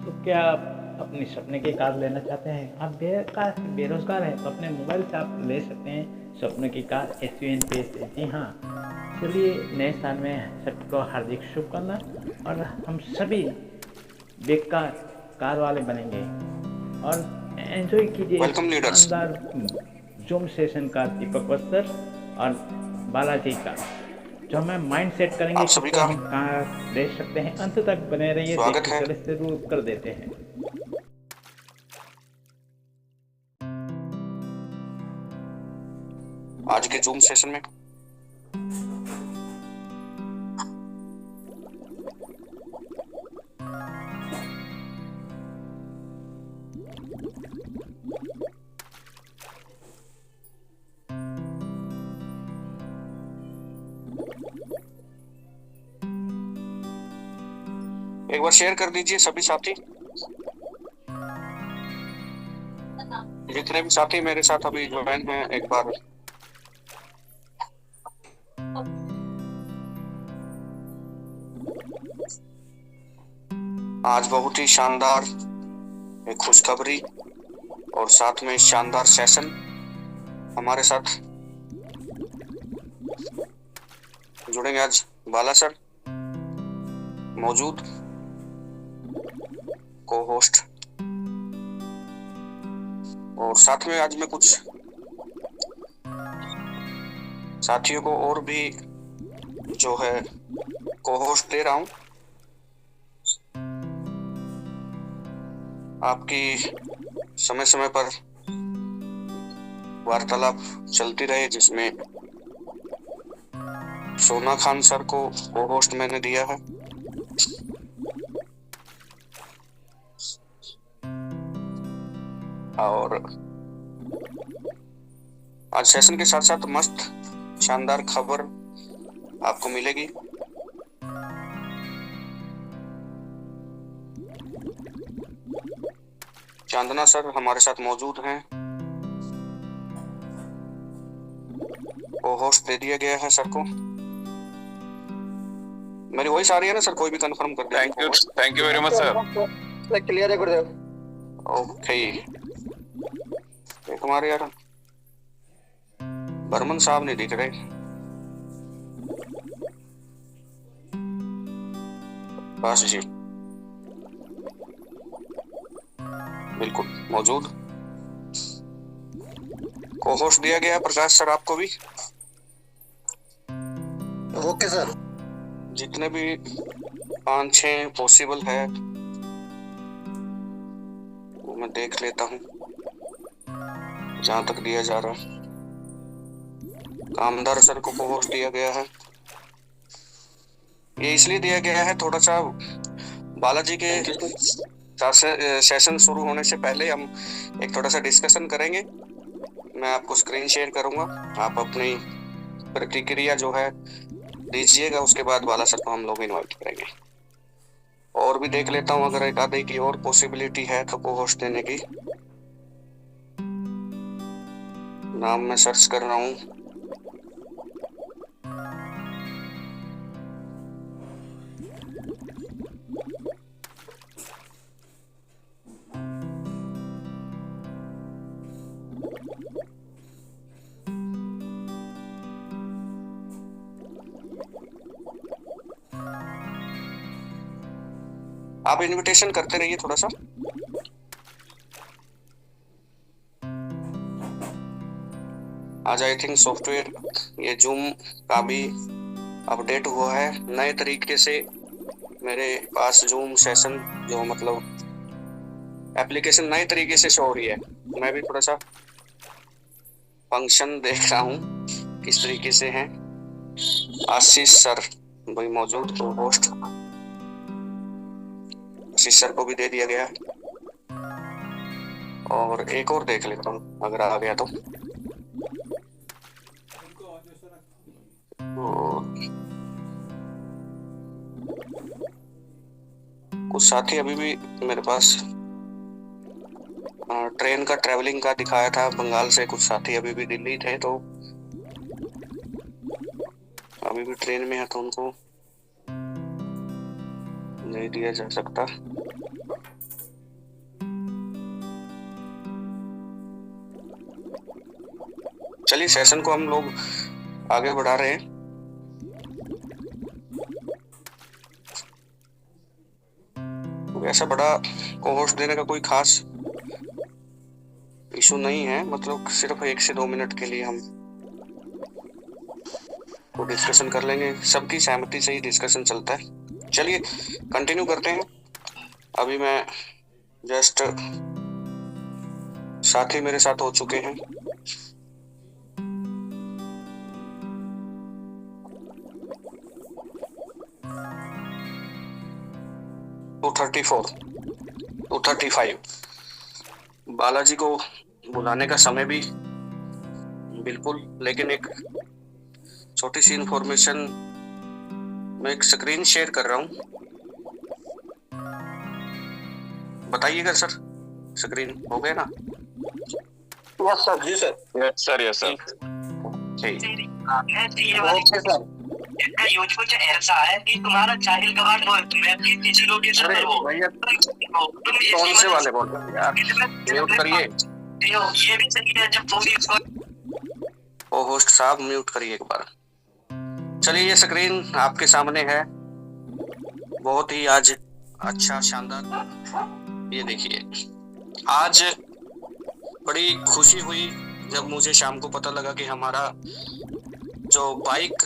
तो क्या आप अपने सपने की कार लेना चाहते हैं? आप बेरोज़गार हैं तो अपने मोबाइल से आप ले सकते हैं सपनों की कार SUN पे से। जी हाँ, चलिए नए साल में सबको हार्दिक शुभकामना। और हम सभी बेकार कार वाले बनेंगे और एंजॉय कीजिए इस वेलकम लीडर्स। शानदार जूम सेशन का, दीपक वत्सर और बालाजी का, जो हमें माइंड सेट करेंगे आप कि सभी क्यों का हम कहाँ ले सकते हैं। अंत तक बने रहिए, स्वागत देखिए है। चले शुरू कर देते हैं। आज के जूम सेशन में एक बार शेयर कर दीजिए सभी साथी, जितने भी साथी मेरे साथ अभी ज्वाइन हैं। एक बार आज बहुत ही शानदार एक खुशखबरी और साथ में शानदार सेशन हमारे साथ जुड़ेंगे। आज बाला सर मौजूद, को होस्ट, और साथ में आज मैं कुछ साथियों को और भी जो है को होस्ट दे रहा हूँ। आपकी समय समय पर वार्तालाप चलती रहे, जिसमें सोना खान सर को को होस्ट मैंने दिया है और आज सेशन के साथ साथ मस्त शानदार खबर आपको मिलेगी। चांदना सर हमारे साथ मौजूद हैं, को होस्ट दे दिया गया है सर को। मेरी वॉइस आ रही है ना सर? कोई भी कंफर्म कर दीजिए। Thank you very much sir. Clear है गुरुदेव। ओके, तुम्हारे यार बर्मन साहब नहीं दिख रहे। बस जी, बिल्कुल मौजूद। को होस्ट दिया गया है प्रकाश सर आपको भी। Okay sir. जितने भी 5-6 पॉसिबल है वो मैं देख लेता हूँ जहां तक दिया जा रहा है। कामदार सर को होस्ट दिया गया है। ये इसलिए दिया गया है, थोड़ा सा बालाजी के सेशन शुरू होने से पहले हम एक थोड़ा सा डिस्कशन करेंगे। मैं आपको स्क्रीन शेयर करूंगा, आप अपनी प्रतिक्रिया जो है दीजिएगा। उसके बाद बाला सर को हम लोग इनवाइट करेंगे। और भी देख लेता हूँ, अगर एक आधे की और पॉसिबिलिटी है तो को होस्ट देने की। नाम मैं सर्च कर रहा हूँ। आप इनविटेशन करते रहिए थोड़ा सा। आज आई थिंक सॉफ्टवेयर ये जूम का भी अपडेट हुआ है नए तरीके से। मेरे पास जूम सेशन जो मतलब एप्लीकेशन नए तरीके से शो हो रही है। मैं भी थोड़ा सा फंक्शन देख रहा हूँ किस तरीके से हैं। आशीष सर भाई मौजूद, को होस्ट आशीष सर को भी दे दिया गया है। और एक और देख लेता हूँ अगर आ गया तो। कुछ साथी अभी भी मेरे पास ट्रेन का ट्रेवलिंग का दिखाया था बंगाल से। कुछ साथी अभी भी दिल्ली थे तो अभी भी ट्रेन में है, तो उनको नहीं दिया जा सकता। चलिए सेशन को हम लोग आगे बढ़ा रहे हैं। ऐसा बड़ा को-होस्ट देने का कोई खास इशू नहीं है, मतलब सिर्फ 1 से 2 मिनट के लिए हम को डिस्कशन कर लेंगे। सबकी सहमति से ही डिस्कशन चलता है। चलिए कंटिन्यू करते हैं। अभी मैं जस्ट साथी मेरे साथ हो चुके हैं। टू 235 बालाजी को बुलाने का समय भी बिल्कुल, लेकिन एक छोटी सी इंफॉर्मेशन मैं एक स्क्रीन शेयर कर रहा हूं, बताइएगा सर। स्क्रीन हो गया ना? Yes sir. जी sir. Yes sir, yes sir. इसका यूज कुछ ऐसा है कि तुम्हारा जाहिल गवार मैं लोकेशन पर हो भैया कौन से वाले बोल रहे हैं यार? म्यूट करिए। ये भी सही है जब पूरी ओ होस्ट साहब म्यूट करिए एक बार। चलिए ये स्क्रीन आपके सामने है, बहुत ही आज अच्छा शानदार। ये देखिए, आज बड़ी खुशी हुई जब मुझे शाम को पता लगा कि हमारा जो बाइक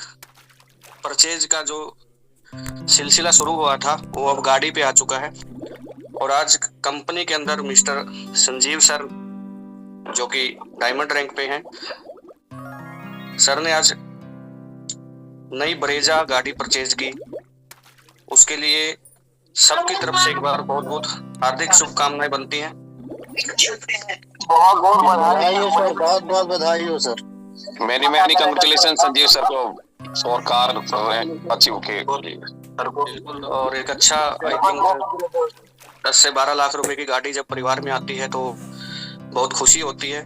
परचेज का जो सिलसिला शुरू हुआ था वो अब गाड़ी पे आ चुका है। और आज कंपनी के अंदर मिस्टर संजीव सर जो कि डायमंड रैंक पे हैं, सर ने आज नई ब्रेजा गाड़ी परचेज की। उसके लिए सबकी तरफ से एक बार बहुत बहुत हार्दिक शुभकामनाएं बनती हैं। बहुत बहुत बधाई हो सर, बहुत बहुत बधाई हो sir. Many many congratulation Sanjeev sir को और कार अचीव के। बिल्कुल, और एक अच्छा आई थिंक 10 से 12 लाख रुपए की गाड़ी जब परिवार में आती है तो बहुत खुशी होती है।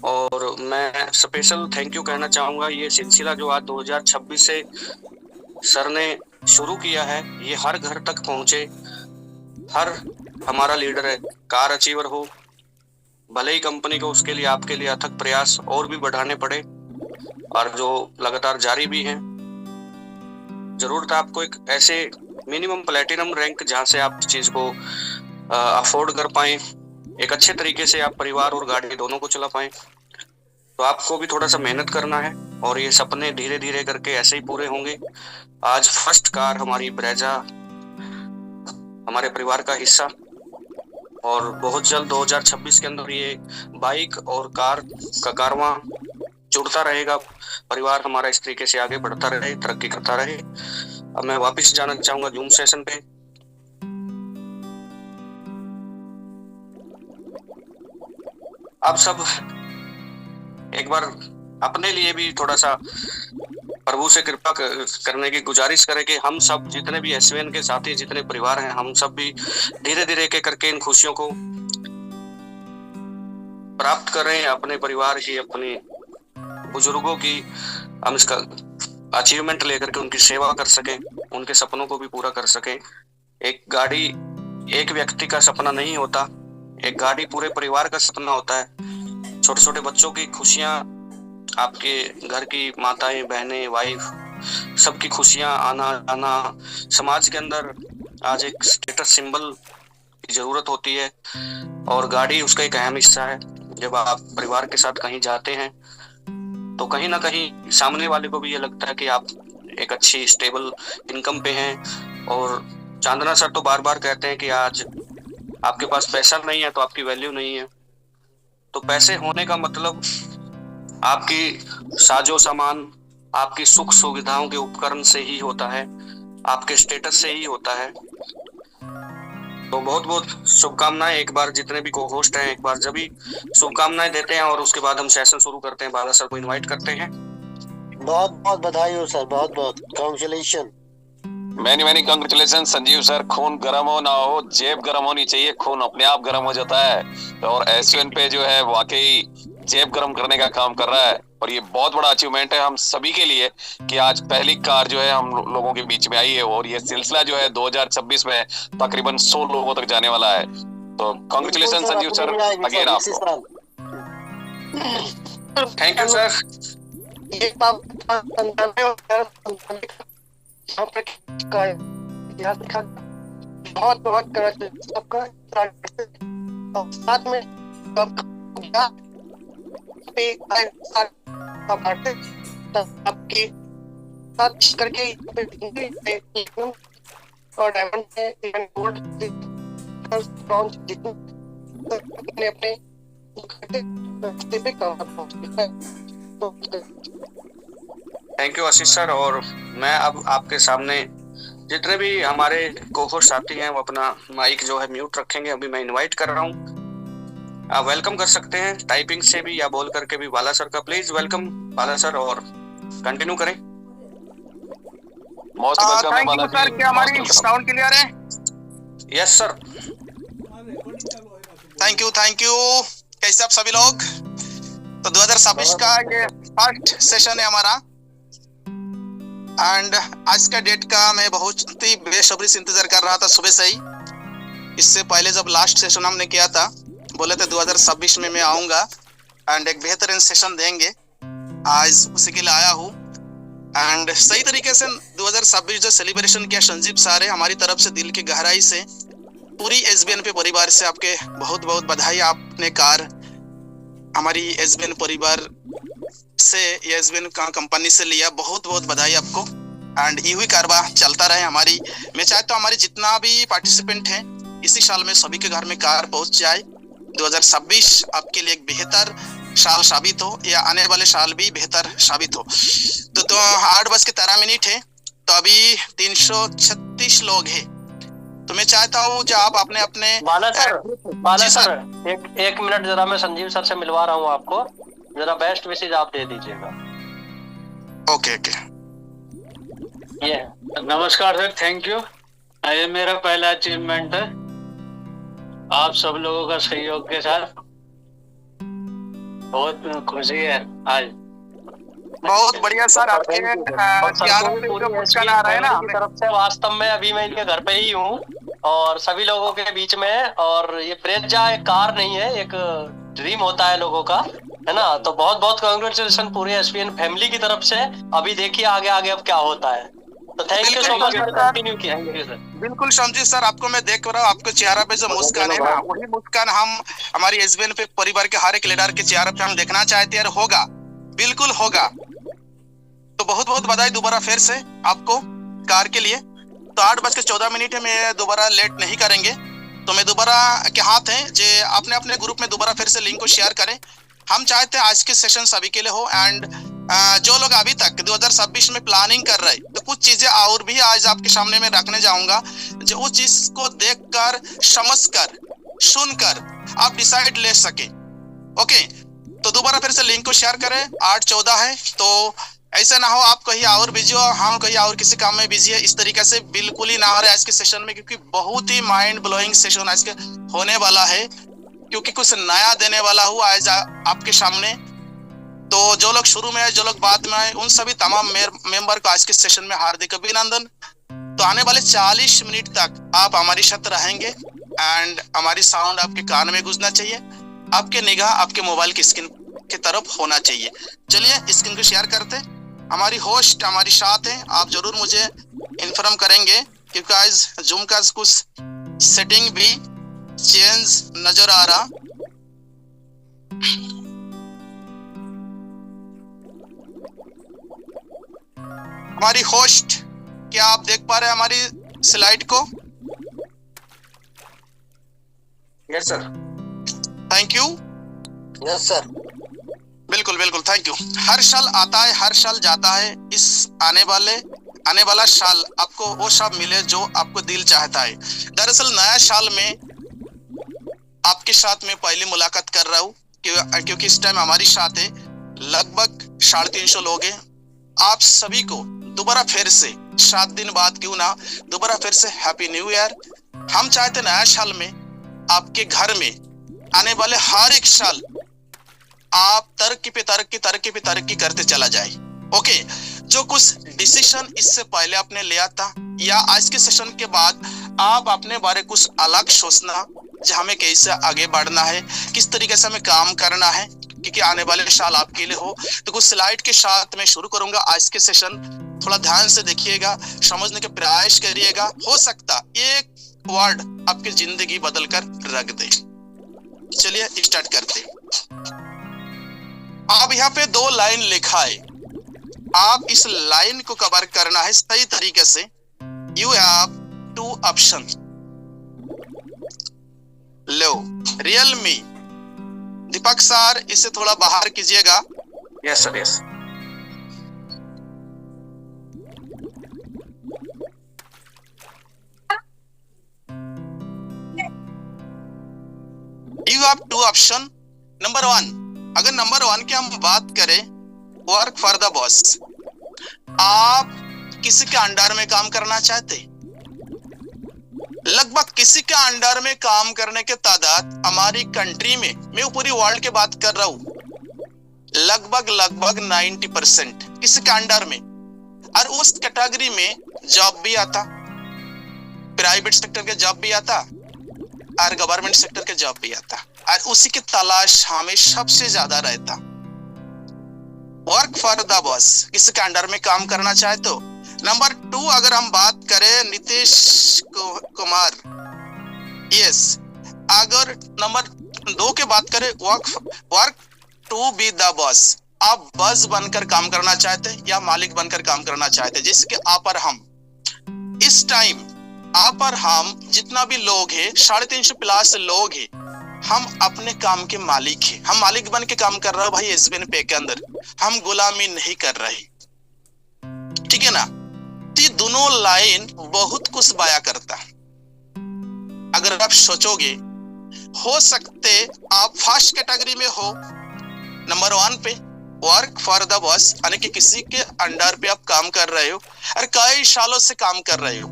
और मैं स्पेशल थैंक यू कहना चाहूँगा। ये सिलसिला जो आज 2026 से सर ने शुरू किया है, ये हर घर तक पहुँचे। हर हमारा लीडर है, कार अचीवर हो, भले ही कंपनी को उसके लिए आपके लिए अथक प्रयास और भी बढ़ाने पड़े और जो लगातार जारी भी हैं। जरूरत है आपको एक ऐसे मिनिमम प्लेटिनम रैंक जहाँ से आप चीज को अफोर्ड कर पाए, एक अच्छे तरीके से आप परिवार और गाड़ी दोनों को चला पाए। तो आपको भी थोड़ा सा मेहनत करना है और ये सपने धीरे धीरे करके ऐसे ही पूरे होंगे। आज फर्स्ट कार हमारी ब्रेजा हमारे परिवार का हिस्सा, और बहुत जल्द 2026 के अंदर ये बाइक और कार का कारवां जुड़ता रहेगा। परिवार हमारा इस तरीके से आगे बढ़ता रहे, तरक्की करता रहे। अब मैं वापस जाना चाहूंगा जूम सेशन पे। आप सब एक बार अपने लिए भी थोड़ा सा प्रभु से कृपा करने की गुजारिश करें कि हम सब जितने भी एसवीएन के साथी, जितने परिवार हैं, हम सब भी धीरे धीरे के करके इन खुशियों को प्राप्त करें। अपने परिवार की, अपने बुजुर्गों की हम इसका अचीवमेंट लेकर के उनकी सेवा कर सकें, उनके सपनों को भी पूरा कर सकें। एक गाड़ी एक व्यक्ति का सपना नहीं होता, एक गाड़ी पूरे परिवार का सपना होता है। छोटे छोटे बच्चों की खुशियां, आपके घर की माताएं, बहनें, वाइफ, सबकी खुशियां आना जाना। समाज के अंदर आज एक स्टेटस सिंबल की जरूरत होती है और गाड़ी उसका एक अहम हिस्सा है। जब आप परिवार के साथ कहीं जाते हैं तो कहीं ना कहीं सामने वाले को भी ये लगता है कि आप एक अच्छी स्टेबल इनकम पे हैं। और चांदना सर तो बार बार कहते हैं कि आज आपके पास पैसा नहीं है तो आपकी वैल्यू नहीं है। तो पैसे होने का मतलब आपकी साजो सामान, आपकी सुख सुविधाओं के उपकरण से ही होता है, आपके स्टेटस से ही होता है। तो बहुत बहुत शुभकामनाएं। एक बार जितने भी को होस्ट हैं एक बार जब भी शुभकामनाएं देते हैं और उसके बाद हम सेशन शुरू करते हैं। बाला सर को इनवाइट करते हैं। बहुत बहुत बधाई हो सर, बहुत बहुत congratulation. Many many congratulation Sanjeev sir. खून गर्म हो ना हो, जेब गर्म होनी चाहिए, खून अपने आप गर्म हो जाता है। और एसवीएन पे जो है वाकई जेब गर्म करने का काम कर रहा है और ये बहुत बड़ा अचीवमेंट है हम सभी के लिए कि आज पहली कार जो है हम लोगों के बीच में आई है। और ये सिलसिला जो है 2026 में तकरीबन 100 लोगों तक जाने वाला है। तो कांग्रेचुलेशन संजीव सर अगेन आपको। Thank you sir. ये बात 99 और 99 का इतिहास लिखा, बहुत बहुत सबका साथ में आपके साथ करके और डायमंड है गोल्ड अपने अपने थैंक यू आशीष सर। और मैं अब आपके सामने जितने भी हमारे कोहोस्ट साथी हैं वो अपना माइक जो है म्यूट रखेंगे। अभी मैं इनवाइट कर रहा हूँ, आप वेलकम कर सकते हैं टाइपिंग से भी या बोल करके भी। बाला सर का प्लीज वेलकम बाला सर, और कंटिन्यू करें। मोस्ट वेलकम है बाला सर, क्या हमारी साउंड क्लियर है? Yes sir. Thank you. कैसे आप सभी लोग? तो 2026 का ये फर्स्ट सेशन है हमारा, एंड आज का डेट का मैं बहुत ही बेसब्री से इंतजार कर रहा था सुबह से ही। इससे पहले जब लास्ट सेशन हमने किया था, बोले थे 2026 में मैं आऊंगा एंड एक बेहतरीन सेशन देंगे। आज उसी के लिए आया हूँ एंड सही तरीके से 2026 जो सेलिब्रेशन किया संजीव सारे, हमारी तरफ से दिल की गहराई से पूरी SBNP परिवार से आपके बहुत बहुत बधाई। आपने कार हमारी SBN परिवार से, SBN कंपनी से लिया, बहुत बहुत बधाई आपको। एंड यही कारवां चलता रहे हमारी। मैं चाहता हूँ हमारे जितना भी पार्टिसिपेंट हैं इसी साल में सभी के घर में कार पहुंच जाए। 2026 आपके लिए एक बेहतर साल साबित हो, या आने वाले साल भी बेहतर साबित हो। तो 8:13 है, तो अभी 336 लोग हैं। तो मैं चाहता हूँ जो आप अपने अपने बाला सर एक मिनट जरा, मैं संजीव सर से मिलवा रहा हूँ आपको, जरा बेस्ट विशेष आप दे दीजिएगा। ओके। ये नमस्कार सर, थैंक यू। ये मेरा पहला अचीवमेंट है आप सब लोगों का सहयोग के साथ, बहुत खुशी है आज। बहुत बढ़िया सर। आपके पुरस्कार आ रहा है ना तरफ से। वास्तव में अभी मैं इनके घर पे ही हूँ और सभी लोगों के बीच में, और ये ब्रेजा एक कार नहीं है, एक ड्रीम होता है लोगों का, है ना। तो बहुत बहुत कांग्रेचुलेशन पूरे SBN फैमिली की तरफ से। अभी देखिए आगे अब क्या होता है। तो thank you so much, continue किया सर। बिल्कुल संजीव सर, आपको मैं देख रहा हूँ, आपके चेहरा पे जो मुस्कान है ना, वही मुस्कान हम हमारी SBN पे परिवार के हर एक लीडर के चेहरे पे हम देखना चाहते हैं, और होगा, बिल्कुल होगा। तो बहुत बहुत बधाई दोबारा फिर से आपको कार के लिए। तो 8:14 है, मैं दोबारा लेट नहीं करेंगे। तो मैं दोबारा के हाथ है जे अपने अपने ग्रुप में दोबारा फिर से लिंक को शेयर करें। हम चाहते हैं आज के सेशन सभी के लिए हो, एंड जो लोग अभी तक 2026 में प्लानिंग कर रहे, तो कुछ चीजें और भी आज आपके सामने में रखने जाऊंगा, जो उस चीज को देखकर, समझकर, सुनकर आप डिसाइड ले सके। ओके, तो दोबारा फिर से लिंक को शेयर करें। 8:14 है, तो ऐसा ना हो आप कहीं और बिजी हो, हम कहीं और किसी काम में बिजी है, इस तरीके से बिल्कुल ही ना हो रहा है आज के सेशन में, क्योंकि बहुत ही माइंड ब्लोइंग सेशन आज के होने वाला है, क्योंकि कुछ नया देने वाला हूँ आज आपके सामने। तो जो लोग शुरू में है, जो लोग बाद में आए, उन सभी तमाम मेंबर को आज के सेशन में हार्दिक अभिनंदन। तो आने वाले 40 मिनट तक आप हमारी साथ रहेंगे एंड हमारी साउंड आपके कान में गूंजना चाहिए, आपके निगाह आपके मोबाइल की स्क्रीन की तरफ होना चाहिए। चलिए स्क्रीन को शेयर करते। हमारी होस्ट हमारी साथ हैं, आप जरूर मुझे इन्फॉर्म करेंगे, क्योंकि आज जूम का कुछ सेटिंग भी चेंज नजर आ रहा। हमारी होस्ट, क्या आप देख पा रहे हैं हमारी स्लाइड को? Yes sir. Thank you. Yes sir, बिल्कुल बिल्कुल, थैंक यू। हर साल आता है, हर साल जाता है। इस आने वाला साल आपको वो सब मिले जो आपको दिल चाहता है। दरअसल नया साल में आपके साथ में पहली मुलाकात कर रहा हूँ, क्योंकि इस टाइम हमारी साथ है लगभग 350 लोग हैं। आप सभी को दोबारा फिर से 7 दिन बाद क्यों ना दोबारा फिर से हैप्पी न्यू ईयर। हम चाहते नया साल में आपके घर में आने वाले हर एक साल आप तरक्की करते चला जाए। ओके, जो कुछ डिसीजन इससे पहले आपने लिया था या आज के सेशन के बाद आप अपने बारे कुछ अलग सोचना, जो हमें कैसे आगे बढ़ना है, किस तरीके से हमें काम करना है, क्योंकि आने वाले साल आपके लिए हो। तो कुछ स्लाइड के साथ मैं शुरू करूंगा आज के सेशन। थोड़ा ध्यान से देखिएगा, समझने का प्रयास करिएगा, हो सकता एक वर्ड आपकी जिंदगी बदल कर रख दे। चलिए स्टार्ट करते हैं। अब यहाँ पे 2 लाइन लिखा है, आप इस लाइन को कवर करना है सही तरीके से। You have 2 option. Low Realme, Deepak sir इसे थोड़ा बाहर कीजिएगा। Yes sir, yes. You have 2 option. Number 1, अगर नंबर 1 की हम बात करें, वर्क फॉर द बॉस। आप किसी के अंडर में काम करना चाहते? लगभग किसी के अंडर में काम करने के तादाद हमारी कंट्री में, मैं पूरी वर्ल्ड की बात कर रहा हूं, लगभग 90% किसी के अंडर में। और उस कैटेगरी में जॉब भी आता, प्राइवेट सेक्टर के जॉब भी आता और गवर्नमेंट सेक्टर के जॉब भी आता, और उसी की तलाश हमें सबसे ज्यादा रहता। वर्क फॉर द बॉस, किसी के अंडर में काम करना चाहे तो। नंबर 2 अगर हम बात करें नीतीश कुमार, यस। अगर नंबर 2 की बात करें, work to be the boss, आप बॉस बनकर काम करना चाहते या मालिक बनकर काम करना चाहते। जिसके आप और हम इस टाइम, आप और हम जितना भी लोग हैं, 350 प्लस लोग हैं, हम अपने काम के मालिक हैं। हम मालिक बन के काम कर रहे हैं भाई एसबीएन पे के अंदर, हम गुलामी नहीं कर रहे, ठीक है ना। तो ये दोनों लाइन बहुत कुछ बयां करता। अगर आप सोचोगे, हो सकते आप फर्स्ट कैटेगरी में हो, नंबर 1 पे वर्क फॉर द बॉस, यानी कि किसी के अंडर पे आप काम कर रहे हो और कई सालों से काम कर रहे हो।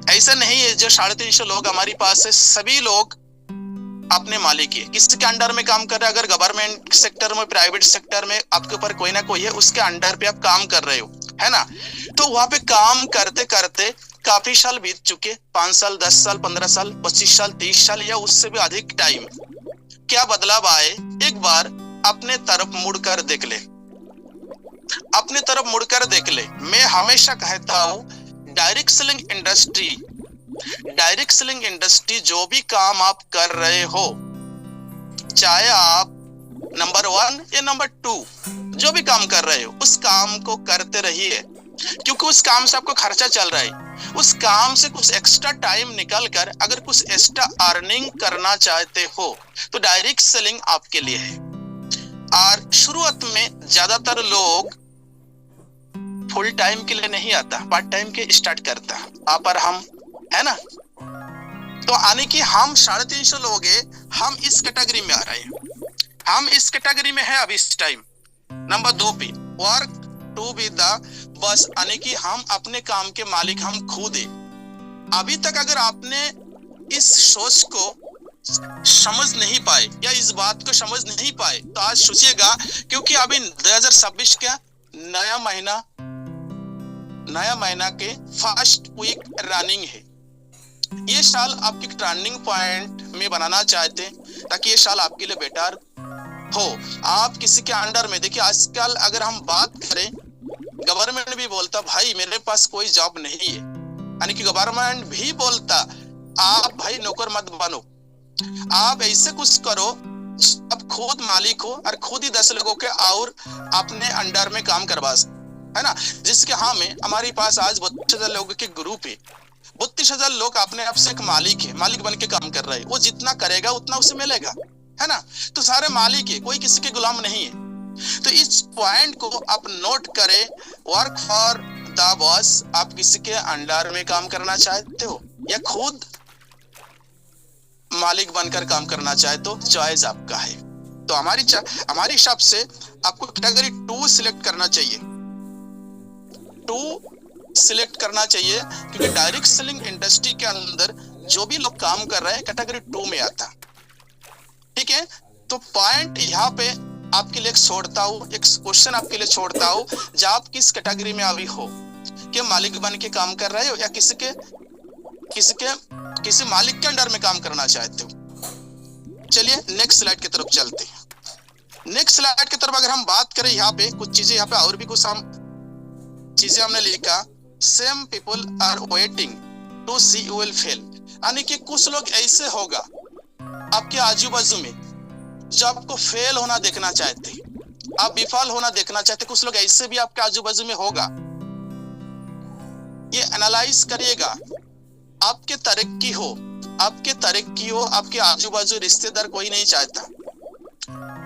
ऐसा नहीं है जो 350 लोग हमारे पास है सभी लोग अपने मालिक है, किसी के अंडर में काम कर रहे हैं। अगर गवर्नमेंट सेक्टर में, प्राइवेट सेक्टर में आपके ऊपर कोई ना कोई है, उसके अंडर पे आप काम कर रहे हो, है ना। तो वहां पे काम करते करते काफी साल बीत चुके, 5 साल, 10 साल, 15 साल, 25 साल, 30 साल या उससे भी अधिक टाइम। क्या बदलाव आए, एक बार अपने तरफ मुड़कर देख ले, अपने तरफ मुड़कर देख ले। मैं हमेशा कहता हूं, डायरेक्ट सेलिंग इंडस्ट्री जो भी काम आप कर रहे हो, चाहे आप नंबर 1 या नंबर 2 जो भी काम कर रहे हो, उस काम को करते रहिए, क्योंकि उस काम से आपको खर्चा चल रहा है। उस काम से कुछ एक्स्ट्रा टाइम निकाल कर अगर कुछ एक्स्ट्रा अर्निंग करना चाहते हो तो डायरेक्ट सेलिंग आपके लिए है। और शुरुआत में ज्यादातर लोग फुल टाइम के लिए नहीं आता, पार्ट टाइम के स्टार्ट करता, आप और हम, है ना। तो आने की हम 350 लोग हैं, हम इस कैटेगरी में आ रहे हैं, हम इस कैटेगरी में है अभी इस टाइम। नंबर 2 पे work to be the boss, यानी कि हम अपने काम के मालिक हम खुद हैं। अभी तक अगर आपने इस सोच को समझ नहीं पाए या इस बात को समझ नहीं पाए तो आज सोचिएगा, क्योंकि अभी 2026 का नया महीना के फर्स्ट वीक रनिंग है। ये साल आपकी टर्निंग पॉइंट में बनाना चाहते हैं ताकि ये साल आपके लिए बेटर हो। आप किसी के अंडर में, देखिए आजकल अगर हम बात करें, गवर्नमेंट भी बोलता भाई मेरे पास कोई जॉब नहीं है, यानी कि गवर्नमेंट भी बोलता आप भाई नौकर मत बनो, आप ऐसे कुछ करो अब खुद मालिक हो और खुद ही 10 लोगों के और अपने अंडर में काम करवा, है ना। जिसके हमारे पास आज 32,000 लोगों के ग्रुप है, 32,000 लोग अपने आप से एक मालिक है, मालिक बन के काम कर रहे हैं। वो जितना करेगा उतना उसे मिलेगा, है ना। तो सारे मालिक है, कोई किसी के गुलाम नहीं है। तो इस पॉइंट को आप नोट करें, वर्क फॉर द बॉस, आप किसी के अंडर में काम करना चाहते हो या खुद मालिक बनकर काम करना चाहे तो चॉइस आपका है। तो हमारे हिसाब से आपको कैटेगरी 2 सिलेक्ट करना चाहिए, 2 सिलेक्ट करना चाहिए, क्योंकि डायरेक्ट सेलिंग इंडस्ट्री के अंदर जो भी लोग काम कर रहे हैं कैटेगरी 2 में आता, ठीक है। तो पॉइंट यहाँ पे आपके लिए छोड़ता हूँ, एक क्वेश्चन आपके लिए छोड़ता हूँ, जब आप किस कैटेगरी में अभी हो, कि मालिक बन के काम कर रहे हो या किसी मालिक के अंडर में काम करना चाहते हो। चलिए नेक्स्ट स्लाइड की तरफ चलते हैं। नेक्स्ट स्लाइड की तरफ अगर हम बात करें, यहाँ पे कुछ चीजें, यहाँ पे और भी कुछ हम चीजें हमने लिखा। Same people are waiting to see you will fail, यानी कि कुछ लोग ऐसे होगा आपके आजू बाजू में जो आपको फेल होना देखना चाहते, आप विफल होना देखना चाहते। कुछ लोग ऐसे भी आपके आजू बाजू में होगा। ये एनालाइज करिएगा, आपके तरक्की हो, आपके आजू बाजू रिश्तेदार कोई नहीं चाहता।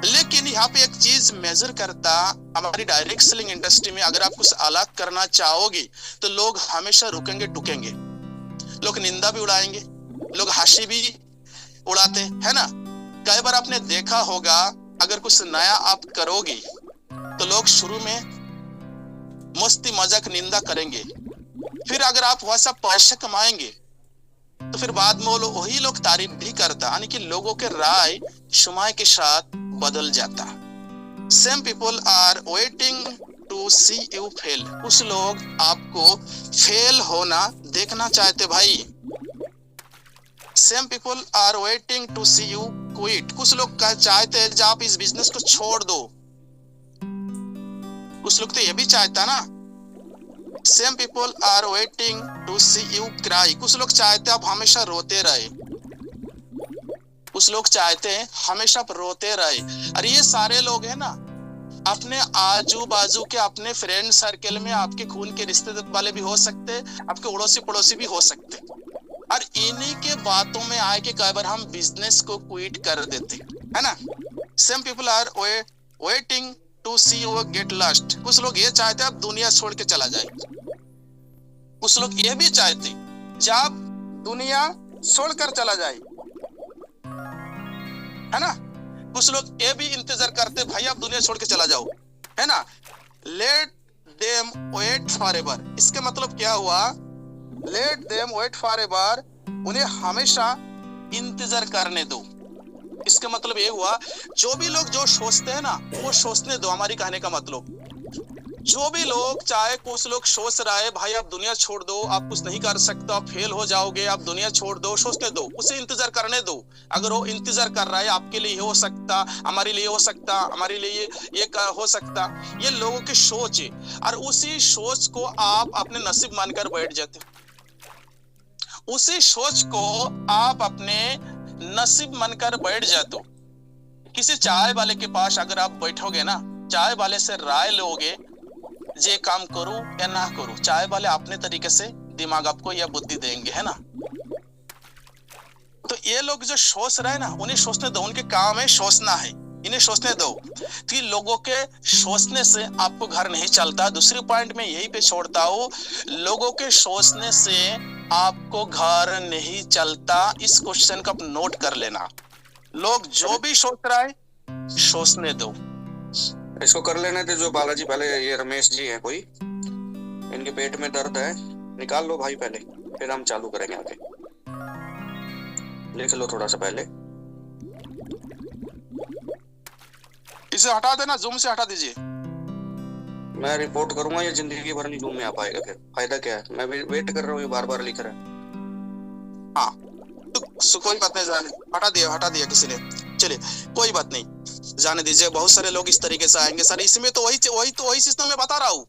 लेकिन यहाँ पे एक चीज मेजर करता, हमारी डायरेक्ट सेलिंग इंडस्ट्री में अगर आप कुछ अलग करना चाहोगे तो लोग हमेशा रुकेंगे टुकेंगे, लोग निंदा भी उड़ाएंगे, लोग हंसी भी उड़ाते है ना। कई बार आपने देखा होगा, अगर कुछ नया आप करोगे तो लोग शुरू में मस्ती मजाक निंदा करेंगे, फिर अगर आप वैसा पैसा कमाएंगे तो फिर बाद में वही लोग तारीफ भी करता, यानी कि लोगों के राय समय के साथ बदल जाता। Same people are waiting to see you fail, कुछ लोग आपको फेल होना देखना चाहते भाई। Same people are waiting to see you quit, कुछ लोग चाहते हैं आप इस बिजनेस को छोड़ दो। कुछ लोग तो ये भी चाहता ना। Same people are waiting to see you cry, कुछ लोग चाहते आप हमेशा रोते रहे, कुछ लोग चाहते हैं हमेशा रोते रहे। अरे ये सारे लोग हैं ना, अपने आजू बाजू के अपने फ्रेंड सर्कल में आपके खून के रिश्तेदार वाले भी हो सकते, आपके अड़ोसी पड़ोसी भी हो सकते, और इन्हीं के बातों में आए कि कई बार हम बिजनेस को क्विट कर देते है ना। Same people are waiting to see you get lost, कुछ लोग ये चाहते आप दुनिया छोड़ के चला जाए, कुछ लोग ये भी चाहते जब दुनिया छोड़कर चला जाए है ना। कुछ लोग ये भी इंतजार करते भाई आप दुनिया छोड़ के चला जाओ है ना। लेट देम वेट फॉरएवर, इसका मतलब क्या हुआ, लेट देम वेट फॉरएवर, उन्हें हमेशा इंतजार करने दो। इसका मतलब ये हुआ, जो भी लोग जो सोचते हैं ना वो सोचने दो। हमारी कहने का मतलब, जो भी लोग, चाहे कुछ लोग सोच रहा है भाई आप दुनिया छोड़ दो, आप कुछ नहीं कर सकते, आप फेल हो जाओगे, आप दुनिया छोड़ दो, सोचने दो, उसे इंतजार करने दो। अगर वो इंतजार कर रहा है आपके लिए हो सकता, हमारे लिए हो सकता, हमारे लिए ये हो सकता, ये लोगों की सोच है। और उसी सोच को आप अपने नसीब मानकर बैठ जाते, उसी सोच को आप अपने नसीब मानकर बैठ जाते हो। किसी चाय वाले के पास अगर आप बैठोगे ना, चाय वाले से राय लोगे जे काम करूं या ना करूं, चाय वाले अपने तरीके से दिमाग आपको या बुद्धि देंगे है ना। तो ये लोग जो सोच रहे हैं ना, उन्हें सोचने दो, उनके काम है सोचना है, इन्हें सोचने दो। कि लोगों के सोचने से आपको घर नहीं चलता। दूसरी पॉइंट में यही पे छोड़ता हूं, लोगों के सोचने से आपको घर नहीं चलता। इस क्वेश्चन को आप नोट कर लेना। लोग जो भी सोच रहा है सोचने दो, इसको कर लेने थे। जो बालाजी पहले, ये रमेश जी है कोई, इनके पेट में दर्द है, निकाल लो भाई पहले, फिर हम चालू करेंगे आगे। लिख लो थोड़ा सा पहले, इसे हटा देना, जूम से हटा दीजिए। मैं रिपोर्ट करूंगा, ये जिंदगी भर नहीं जूम में आ पाएगा, फिर फायदा क्या है। मैं वेट कर रहा हूँ, ये बार बार लिख रहा है। हाँ तो कोई बात नहीं, जाने हटा दिया किसी ने, चलिए कोई बात नहीं, जाने दीजिए। बहुत सारे लोग इस तरीके से आएंगे सर, इसमें तो वही सिस्टम में बता रहा हूँ।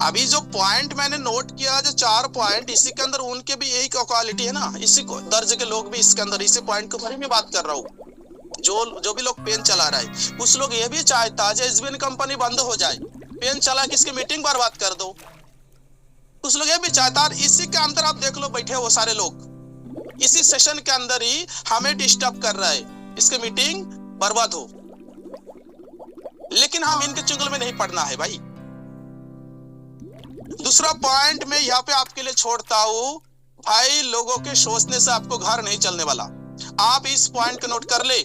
अभी जो पॉइंट मैंने नोट किया, जो 4 पॉइंट, इसी के अंदर उनके भी यही क्वालिटी है ना, इसी को दर्ज के लोग भी इसके अंदर इसी पॉइंट के बारे में बात कर रहा हूँ। जो भी लोग पेन चला रहा है, कुछ लोग ये भी चाहता है एसबीएन कंपनी बंद हो जाए, पेन चला के इसकी मीटिंग बर्बाद कर दो। कुछ लोग ये भी चाहता है, इसी के अंदर आप देख लो बैठे वो सारे लोग, इसी सेशन के अंदर ही हमें डिस्टर्ब कर रहा है, इसकी मीटिंग बर्बाद हो। लेकिन हम इनके चुंगल में नहीं पड़ना है भाई। दूसरा पॉइंट मैं यहाँ पे आपके लिए छोड़ता हूं भाई, लोगों के सोचने से आपको घर नहीं चलने वाला। आप इस पॉइंट को नोट कर ले।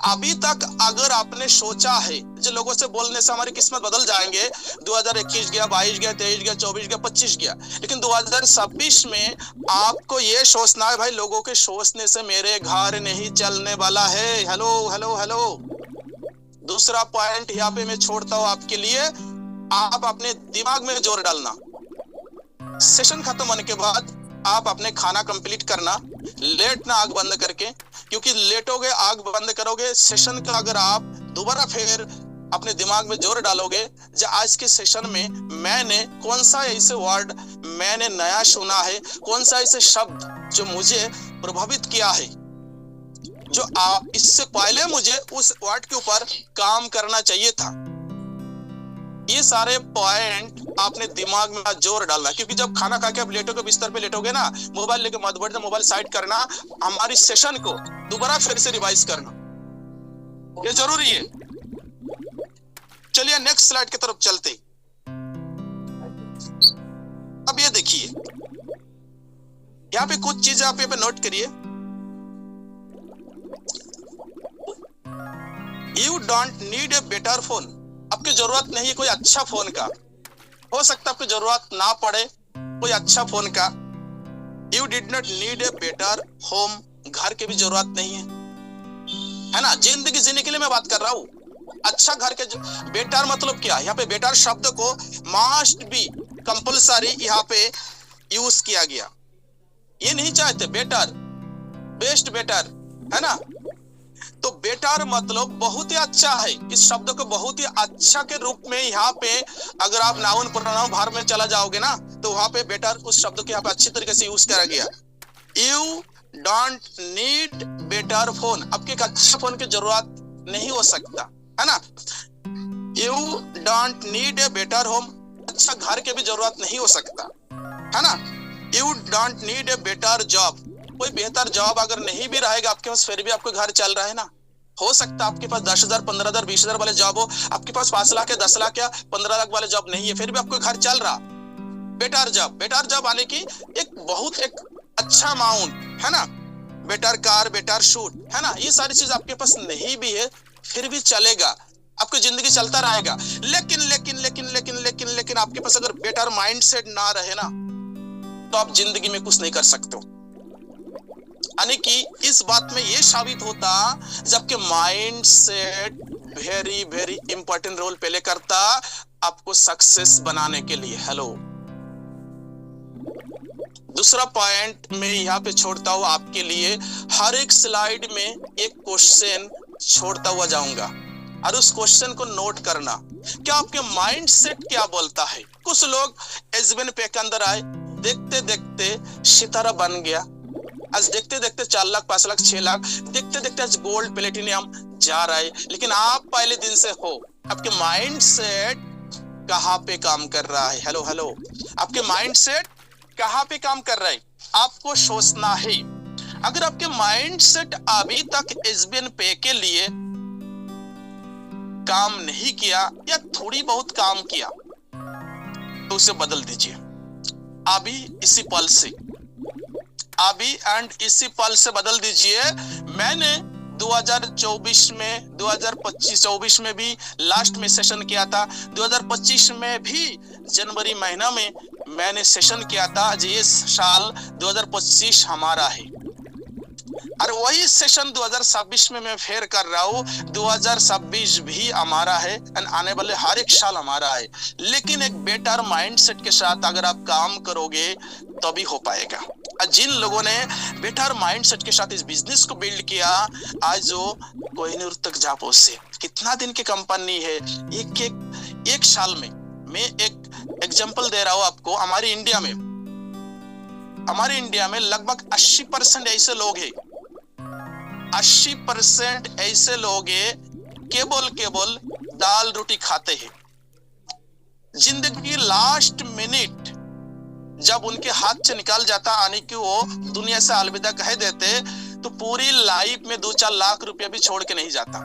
अभी तक अगर आपने सोचा है जो लोगों से बोलने से हमारी किस्मत बदल जाएंगे, 2021 गया, 22 गया, 23 गया, 24 गया, 25 गया, लेकिन 2026 में आपको ये सोचना है भाई, लोगों के सोचने से मेरे घर नहीं चलने वाला है। Hello hello hello. दूसरा पॉइंट यहाँ पे मैं छोड़ता हूं आपके लिए, आप अपने दिमाग में जोर डालना। सेशन खत्म होने के बाद आप अपने खाना कंप्लीट करना, लेट ना आग बंद करके, क्योंकि लेटोगे आग बंद करोगे सेशन का, अगर आप दोबारा फिर अपने दिमाग में जोर डालोगे जो आज के सेशन में मैंने कौन सा ऐसे वर्ड मैंने नया सुना है, कौन सा ऐसे शब्द जो मुझे प्रभावित किया है, जो इससे पहले मुझे उस वर्ड के ऊपर काम करना चाहिए था। ये सारे पॉइंट आपने दिमाग में जोर डालना, क्योंकि जब खाना खा के आप लेटोगे, बिस्तर पे लेटोगे ना, मोबाइल लेके मत बैठना, मोबाइल साइड करना, हमारी सेशन को दोबारा फिर से रिवाइज करना, ये जरूरी है। चलिए नेक्स्ट स्लाइड की तरफ चलते। अब ये देखिए, यहाँ पे कुछ चीजें आप यहाँ पे नोट करिए। You don't need a better phone, आपकी जरूरत नहीं है कोई अच्छा फोन का, हो सकता है आपकी जरूरत ना पड़े कोई अच्छा फोन का। You did not need a better home, घर की भी जरूरत नहीं है ना, जिंदगी जीने के लिए मैं बात कर रहा हूं। अच्छा घर के बेटर मतलब क्या, यहाँ पे बेटर शब्द को मस्ट बी कंपलसरी यहाँ पे यूज किया गया। ये नहीं चाहते बेटर, बेस्ट बेटर, है ना, तो बेटर मतलब बहुत ही अच्छा है। इस शब्द को बहुत ही अच्छा के रूप में यहाँ पे अगर आप नाउन प्रोनाउन भार में चला जाओगे ना, तो वहां पे बेटर उस शब्द को यहाँ पे अच्छी तरीके से यूज करा गया। You don't need better phone, आपके एक अच्छा फोन की जरूरत नहीं हो सकता, है ना। You don't need a better home, अच्छा घर के भी जरूरत नहीं हो सकता, है ना। You don't need a better job, कोई बेहतर जॉब अगर नहीं भी रहेगा आपके पास, फिर भी आपको घर चल रहा है ना। हो सकता है आपके पास 10,000, 15,000, 20,000 वाले जॉब हो, आपके पास 5 लाख या 10 लाख या 15 लाख वाले जॉब नहीं है, फिर भी आपको घर चल रहा। बेटर जॉब आने की एक बहुत एक अच्छा अमाउंट, है ना, बेटर कार, बेटर शूट, है ना, ये सारी चीज आपके पास नहीं भी है फिर भी चलेगा, आपकी जिंदगी चलता रहेगा। लेकिन लेकिन लेकिन लेकिन लेकिन लेकिन आपके पास अगर बेटर माइंडसेट ना रहे ना, तो आप जिंदगी में कुछ नहीं कर सकते हो। यानी कि इस बात में ये साबित होता जबकि mindset very very important role play करता आपको सक्सेस बनाने के लिए। हेलो, दूसरा पॉइंट मैं यहाँ पे छोड़ता हूँ आपके लिए, हर एक स्लाइड में एक क्वेश्चन छोड़ता हुआ जाऊंगा और उस क्वेश्चन को नोट करना, क्या आपके माइंडसेट क्या बोलता है। कुछ लोग एसबीएन पे के अंदर आए, देखते देखते सितारा बन गया, आज देखते देखते 4 लाख, 5 लाख, 6 लाख, देखते देखते आज गोल्ड प्लेटिनियम जा रहा है। लेकिन आप पहले दिन से हो, आपके माइंडसेट कहाँ पे काम कर रहा है। हेलो हेलो, आपके माइंडसेट कहाँ पे काम कर रहा है, आपको सोचना है। अगर आपके माइंडसेट अभी तक एसबीएन पे के लिए काम नहीं किया या थोड़ी बहुत काम किया, तो उसे बदल दीजिए अभी इसी पल से, अभी एंड इसी पल से बदल दीजिए। मैंने 2024 में, 2025-24 में भी लास्ट में सेशन किया था, 2025 में भी जनवरी महीना में मैंने सेशन किया था। ये साल 2025 हमारा है और वही सेशन 2026 में मैं फिर कर रहा हूँ। 2026 भी हमारा है और आने वाले हर एक साल हमारा है। लेकिन एक बेटर माइंडसेट के साथ अगर आप काम करोगे तभी हो पाएगा। जिन लोगों ने बेटर माइंडसेट के साथ इस बिजनेस को बिल्ड किया, आज जो कोहिनूर तक जा पहुंचे, कितना दिन की कंपनी है, एक साल में। मैं एक एग्जांपल दे रहा हूं आपको। हमारे इंडिया में लगभग 80% ऐसे लोग हैं, 80% ऐसे लोग हैं केवल दाल रोटी खाते हैं। जिंदगी की लास्ट मिनट जब उनके हाथ से निकाल जाता, यानी कि वो दुनिया से अलविदा कह देते, तो पूरी लाइफ में 2-4 लाख रुपया भी छोड़ के नहीं जाता।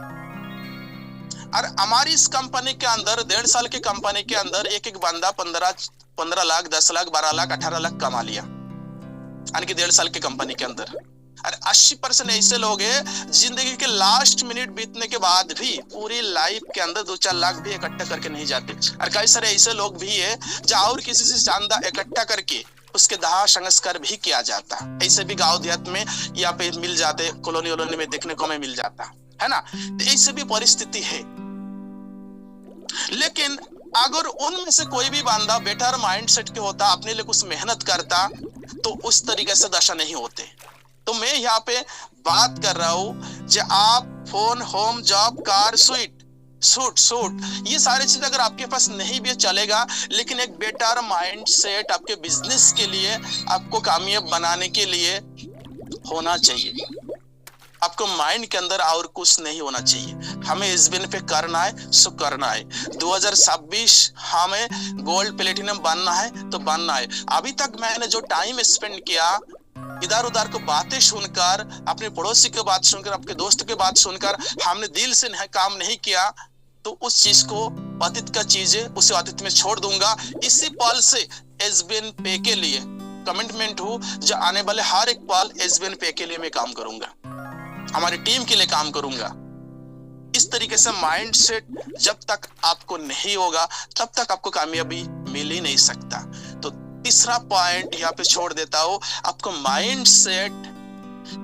और हमारी इस कंपनी के अंदर 1.5 साल की कंपनी के अंदर एक बंदा 15 लाख, 10 लाख, 12 लाख, 18 लाख कमा लिया, यानी कि 1.5 साल की कंपनी के अंदर। और 80% ऐसे लोग हैं जिंदगी के लास्ट मिनट बीतने के बाद भी पूरी लाइफ के अंदर 2-4 लाख भी इकट्ठा करके नहीं जाते। और कई सारे ऐसे लोग भी है जहाँ और किसी से चांदा इकट्ठा करके उसके दाह संस्कार भी किया जाता। ऐसे भी गाँव देहात में यहाँ पे मिल जाते, कॉलोनी में देखने को हमें मिल जाता है ना। तो ऐसे भी परिस्थिति है। लेकिन अगर उनमें से कोई भी बंदा बेटर माइंडसेट के होता, अपने लिए कुछ मेहनत करता, तो उस तरीके से दशा नहीं होते। तो मैं यहाँ पे बात कर रहा हूँ जो आप phone, home, job, car, suit ये सारी चीज अगर आपके पास नहीं भी चलेगा, लेकिन एक बेटर माइंडसेट आपके बिजनेस के लिए, आपको कामयाब बनाने के लिए होना चाहिए। आपको माइंड के अंदर और कुछ नहीं होना चाहिए। हमें एसबीएन पे करना है सो करना है। 2026 हमें गोल्ड प्लेटिनम बनना है तो बनना है। अभी तक मैंने जो टाइम स्पेंड किया इधर उधर को बातें सुनकर, अपने पड़ोसी की बात सुनकर, आपके दोस्त की बात सुनकर, हमने दिल से काम नहीं किया, तो उस चीज को अतीत का चीज है, उसे अतीत में छोड़ दूंगा। इसी पल से एसबीएन पे के लिए कमिटमेंट हूँ, जो आने वाले हर एक पल एसबीएन पे के लिए मैं काम करूंगा, हमारी टीम के लिए काम करूंगा। इस तरीके से माइंडसेट जब तक आपको नहीं होगा तब तक आपको कामयाबी मिल ही नहीं सकता। तो तीसरा पॉइंट यहाँ पे छोड़ देता हूं, आपको माइंडसेट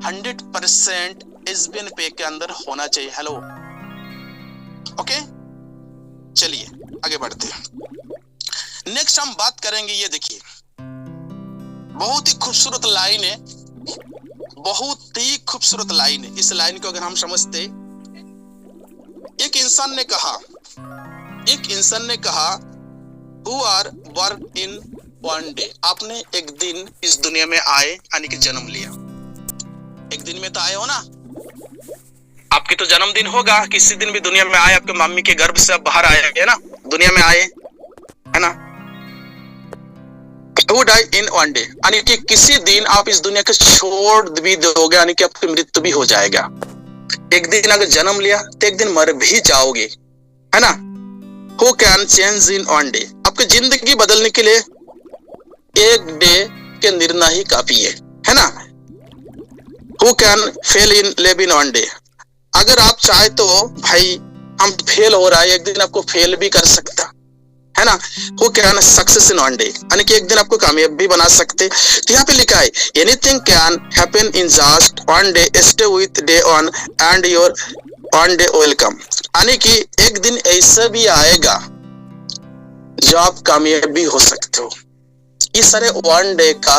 100% एसबीएन पे के अंदर होना चाहिए। हेलो, ओके, चलिए आगे बढ़ते हैं। नेक्स्ट हम बात करेंगे, ये देखिए बहुत ही खूबसूरत लाइन है, बहुत ही खूबसूरत लाइन है। इस लाइन को अगर हम समझते, एक इंसान ने कहा who are born in one day, आपने एक दिन इस दुनिया में आए, यानी कि जन्म लिया। एक दिन में तो आए हो ना, आपकी तो जन्मदिन होगा, किसी दिन भी दुनिया में आए, आपके मम्मी के गर्भ से आप बाहर आए है ना, दुनिया में आए है ना। Who die in one day, यानी कि किसी दिन आप इस दुनिया को छोड़ भी दोगे, यानी कि आपकी मृत्यु भी हो जाएगा। एक दिन अगर जन्म लिया तो एक दिन मर भी जाओगे, है ना। Who can change in one day, आपकी जिंदगी बदलने के लिए एक डे के निर्णय ही काफी है ना। Who can fail in live in one day, अगर आप चाहे तो भाई हम फेल हो रहा है, एक दिन आपको फेल भी कर सकता है ना। Who can success in one day, यानी कि एक दिन आपको कामयाब भी बना सकते। तो यहाँ पे लिखा है anything can happen in just one day, stay with day on and your one day will come, यानी कि एक दिन ऐसा भी आएगा जो आप कामयाब भी हो सकते हो। ये सारे वन डे का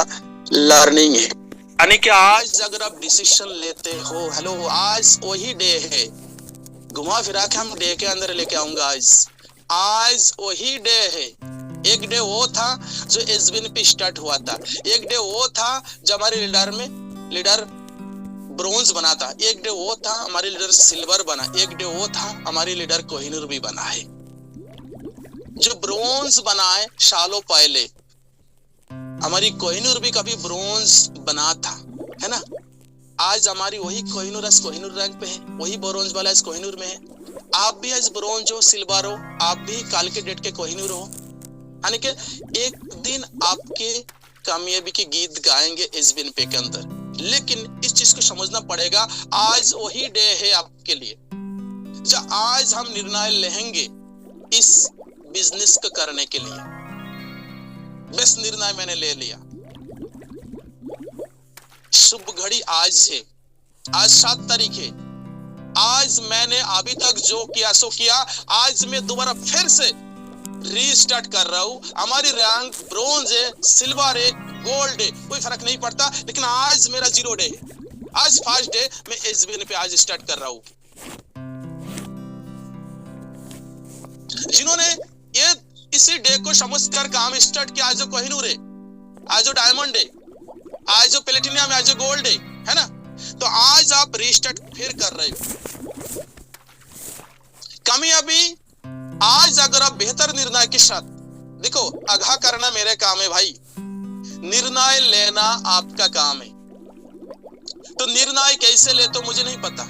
लर्निंग है, यानी कि आज अगर आप डिसीजन लेते हो, हेलो आज वही डे है, घुमा फिरा के हम डे के अंदर लेके आऊंगा। आज वही डे है। एक डे वो था जो एसबीएन पे स्टार्ट हुआ था, एक डे वो था जो हमारे लीडर ब्रोंज बना था, एक डे वो था हमारे लीडर सिल्वर बना, एक डे वो था हमारी लीडर कोहिनूर भी बना है। जो ब्रोंज बना है सालों पहले, हमारी कोहिनूर भी कभी ब्रोंज बना था, है ना। आज हमारी वही कोहिनूर रैंक पे है, वही ब्रोंज वाला आज कोहिनूर में है। आप भी आज ब्रोंज हो, सिल्वर हो, आप भी काल के डेट के कोहिनूर हो, यानी कि एक दिन आपके कामयाबी के गीत गाएंगे एसबीएन पे के अंदर। लेकिन इस चीज को समझना पड़ेगा, आज वही डे है आपके लिए जब आज हम निर्णय लेंगे इस बिजनेस को करने के लिए। बेस्ट निर्णय मैंने ले लिया, शुभ घड़ी आज है, आज 7 तारीख है। आज मैंने अभी तक जो किया सो किया, आज मैं दोबारा फिर से रीस्टार्ट कर रहा हूँ। हमारी रैंक ब्रोंज है, सिल्वर है, गोल्ड है, कोई फर्क नहीं पड़ता, लेकिन आज मेरा 0 डे है। आज फर्स्ट डे मैं एसबीएन पे आज स्टार्ट कर रहा हूँ। जिन्होंने ये इसी डे को समझकर काम स्टार्ट किया, आज जो कोहिनूर है, आज जो डायमंड है, आज जो प्लेटिनियम है, आज जो गोल्ड है ना, तो आज आप रीस्टार्ट फिर कर रहे हो। कामयाबी आज अगर आप बेहतर निर्णय के साथ, देखो आगाह करना मेरे काम है भाई, निर्णय लेना आपका काम है। तो निर्णय कैसे ले तो मुझे नहीं पता।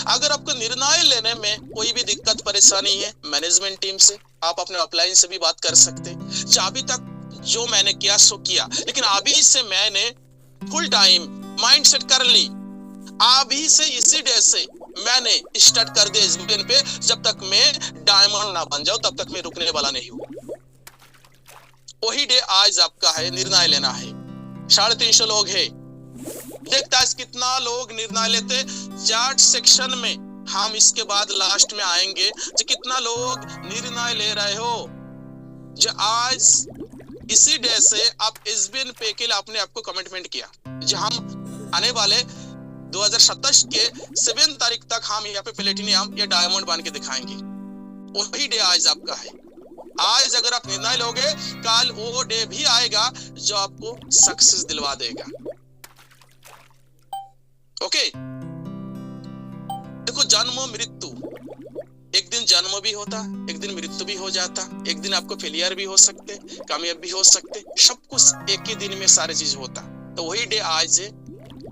अगर आपको निर्णय लेने में कोई भी दिक्कत परेशानी है, मैनेजमेंट टीम से आप अपने अपलाइन से भी बात कर सकते हैं। अभी तक जो मैंने किया सो किया, लेकिन अभी से मैंने फुल टाइम माइंडसेट कर ली। अभी से इसी डे से मैंने स्टार्ट कर दिया एसबीएन पे। जब तक मैं डायमंड ना बन जाऊं तब तक मैं रुकने वाला नहीं हूं। वही डे आज आपका है, निर्णय लेना है। 350 लोग है, देखता है कितना लोग निर्णय लेते। चैट सेक्शन में हम इसके बाद लास्ट में आएंगे जो कितना लोग निर्णय ले रहे हो। जो आज इसी डे से आप SBN पे के लिए आपने आपको कमिटमेंट किया, जो हम आने वाले 2027 के 7 तारीख तक हम यहाँ पे प्लेटिनियम या डायमंड बन के दिखाएंगे। वही डे आज आपका है। आज अगर आप निर्णय लोगे, कल वो डे भी आएगा जो आपको सक्सेस दिलवा देगा। ओके, देखो जन्म मृत्यु, एक दिन जन्म भी होता, एक दिन मृत्यु भी हो जाता, एक दिन आपको फेलियर भी हो सकते, कामयाब भी हो सकते, सब कुछ एक ही दिन में सारे चीज होता। तो वही डे आज है,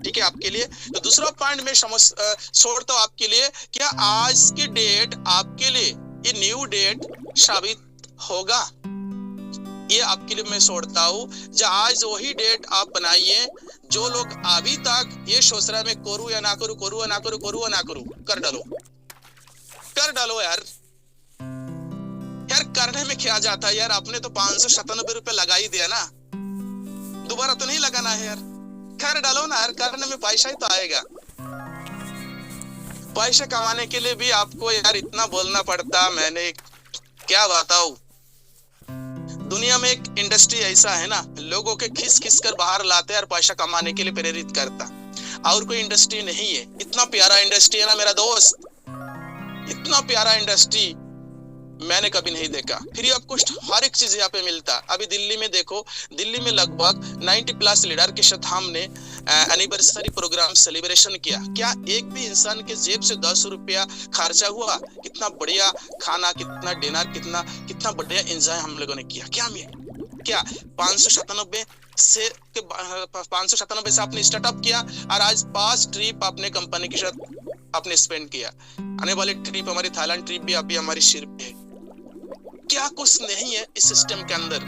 ठीक है आपके लिए। तो दूसरा पॉइंट में छोड़ता हूं आपके लिए, क्या आज के डेट आपके लिए ये न्यू डेट साबित होगा, ये आपके लिए मैं छोड़ता हूँ। जो आज वही डेट आप बनाइए, जो लोग अभी तक ये सोच रहा है मैं करूँ या ना करूँ, करूँ या ना करूँ, करूँ या ना करूँ, कर डालो यार। करने में क्या जाता है यार, आपने तो 597 रुपए लगा ही दिया ना, दोबारा तो नहीं लगाना है यार, कर डालो ना यार, करने में पैसा ही तो आएगा। पैसा कमाने के लिए भी आपको यार इतना बोलना पड़ता, मैंने क्या बताऊं। दुनिया में एक इंडस्ट्री ऐसा है ना, लोगों के खिस कर बाहर लाते हैं और पैसा कमाने के लिए प्रेरित करता, और कोई इंडस्ट्री नहीं है। इतना प्यारा इंडस्ट्री है ना मेरा दोस्त, इतना प्यारा इंडस्ट्री मैंने कभी नहीं देखा। फिर आपको हर एक चीज यहाँ पे मिलता। अभी दिल्ली में देखो, दिल्ली में लगभग 90+ लीडर के साथ हमने एनिवर्सरी प्रोग्राम सेलिब्रेशन किया। क्या एक भी इंसान के जेब से 10 रुपया खर्चा हुआ? कितना बढ़िया खाना, कितना डिनर, कितना बढ़िया एंजॉय हम लोगों ने किया। क्या 597 से आपने स्टार्टअप किया और आज 5 ट्रिप अपने कंपनी के साथ आपने स्पेंड किया। आने वाली ट्रिप हमारी थाईलैंड ट्रिप भी अभी हमारी सिर पे है। क्या कुछ नहीं है इस सिस्टम के अंदर?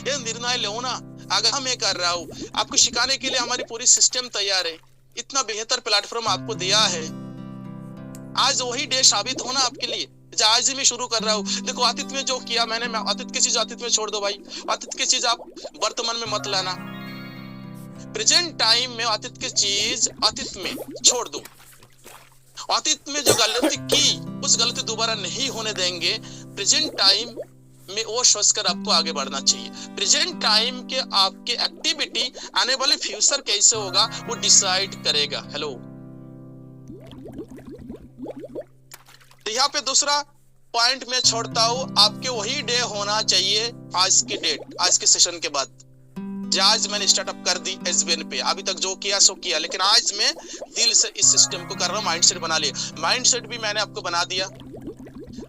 ये निर्णय लो ना। अगर मैं कर रहा हूँ, आपको सिखाने के लिए हमारी पूरी सिस्टम तैयार है, इतना बेहतर प्लेटफॉर्म आपको दिया है। आज वही डे साबित होना आपके लिए। आज ही मैं शुरू कर रहा हूँ। देखो अतीत में जो किया मैंने, मैं अतीत की चीज अतीत में छोड़ दो भाई, अतीत की चीज आप वर्तमान में मत लाना। प्रेजेंट टाइम में अतीत की चीज अतीत में छोड़ दो। अतीत में जो गलती की, उस गलती दोबारा नहीं होने देंगे। प्रेजेंट टाइम में वो सोचकर आपको आगे बढ़ना चाहिए। प्रेजेंट टाइम के आपके एक्टिविटी आने वाले फ्यूचर कैसे होगा वो डिसाइड करेगा। हेलो, तो यहाँ पे दूसरा पॉइंट में छोड़ता हूं, आपके वही डे होना चाहिए आज की डेट, आज के सेशन के बाद। आज मैंने स्टार्टअप कर दी SBN पे, अभी तक जो किया सो किया, लेकिन आज मैं दिल से इस सिस्टम को कर रहा हूँ। माइंडसेट बना लिया, माइंडसेट भी मैंने आपको बना दिया।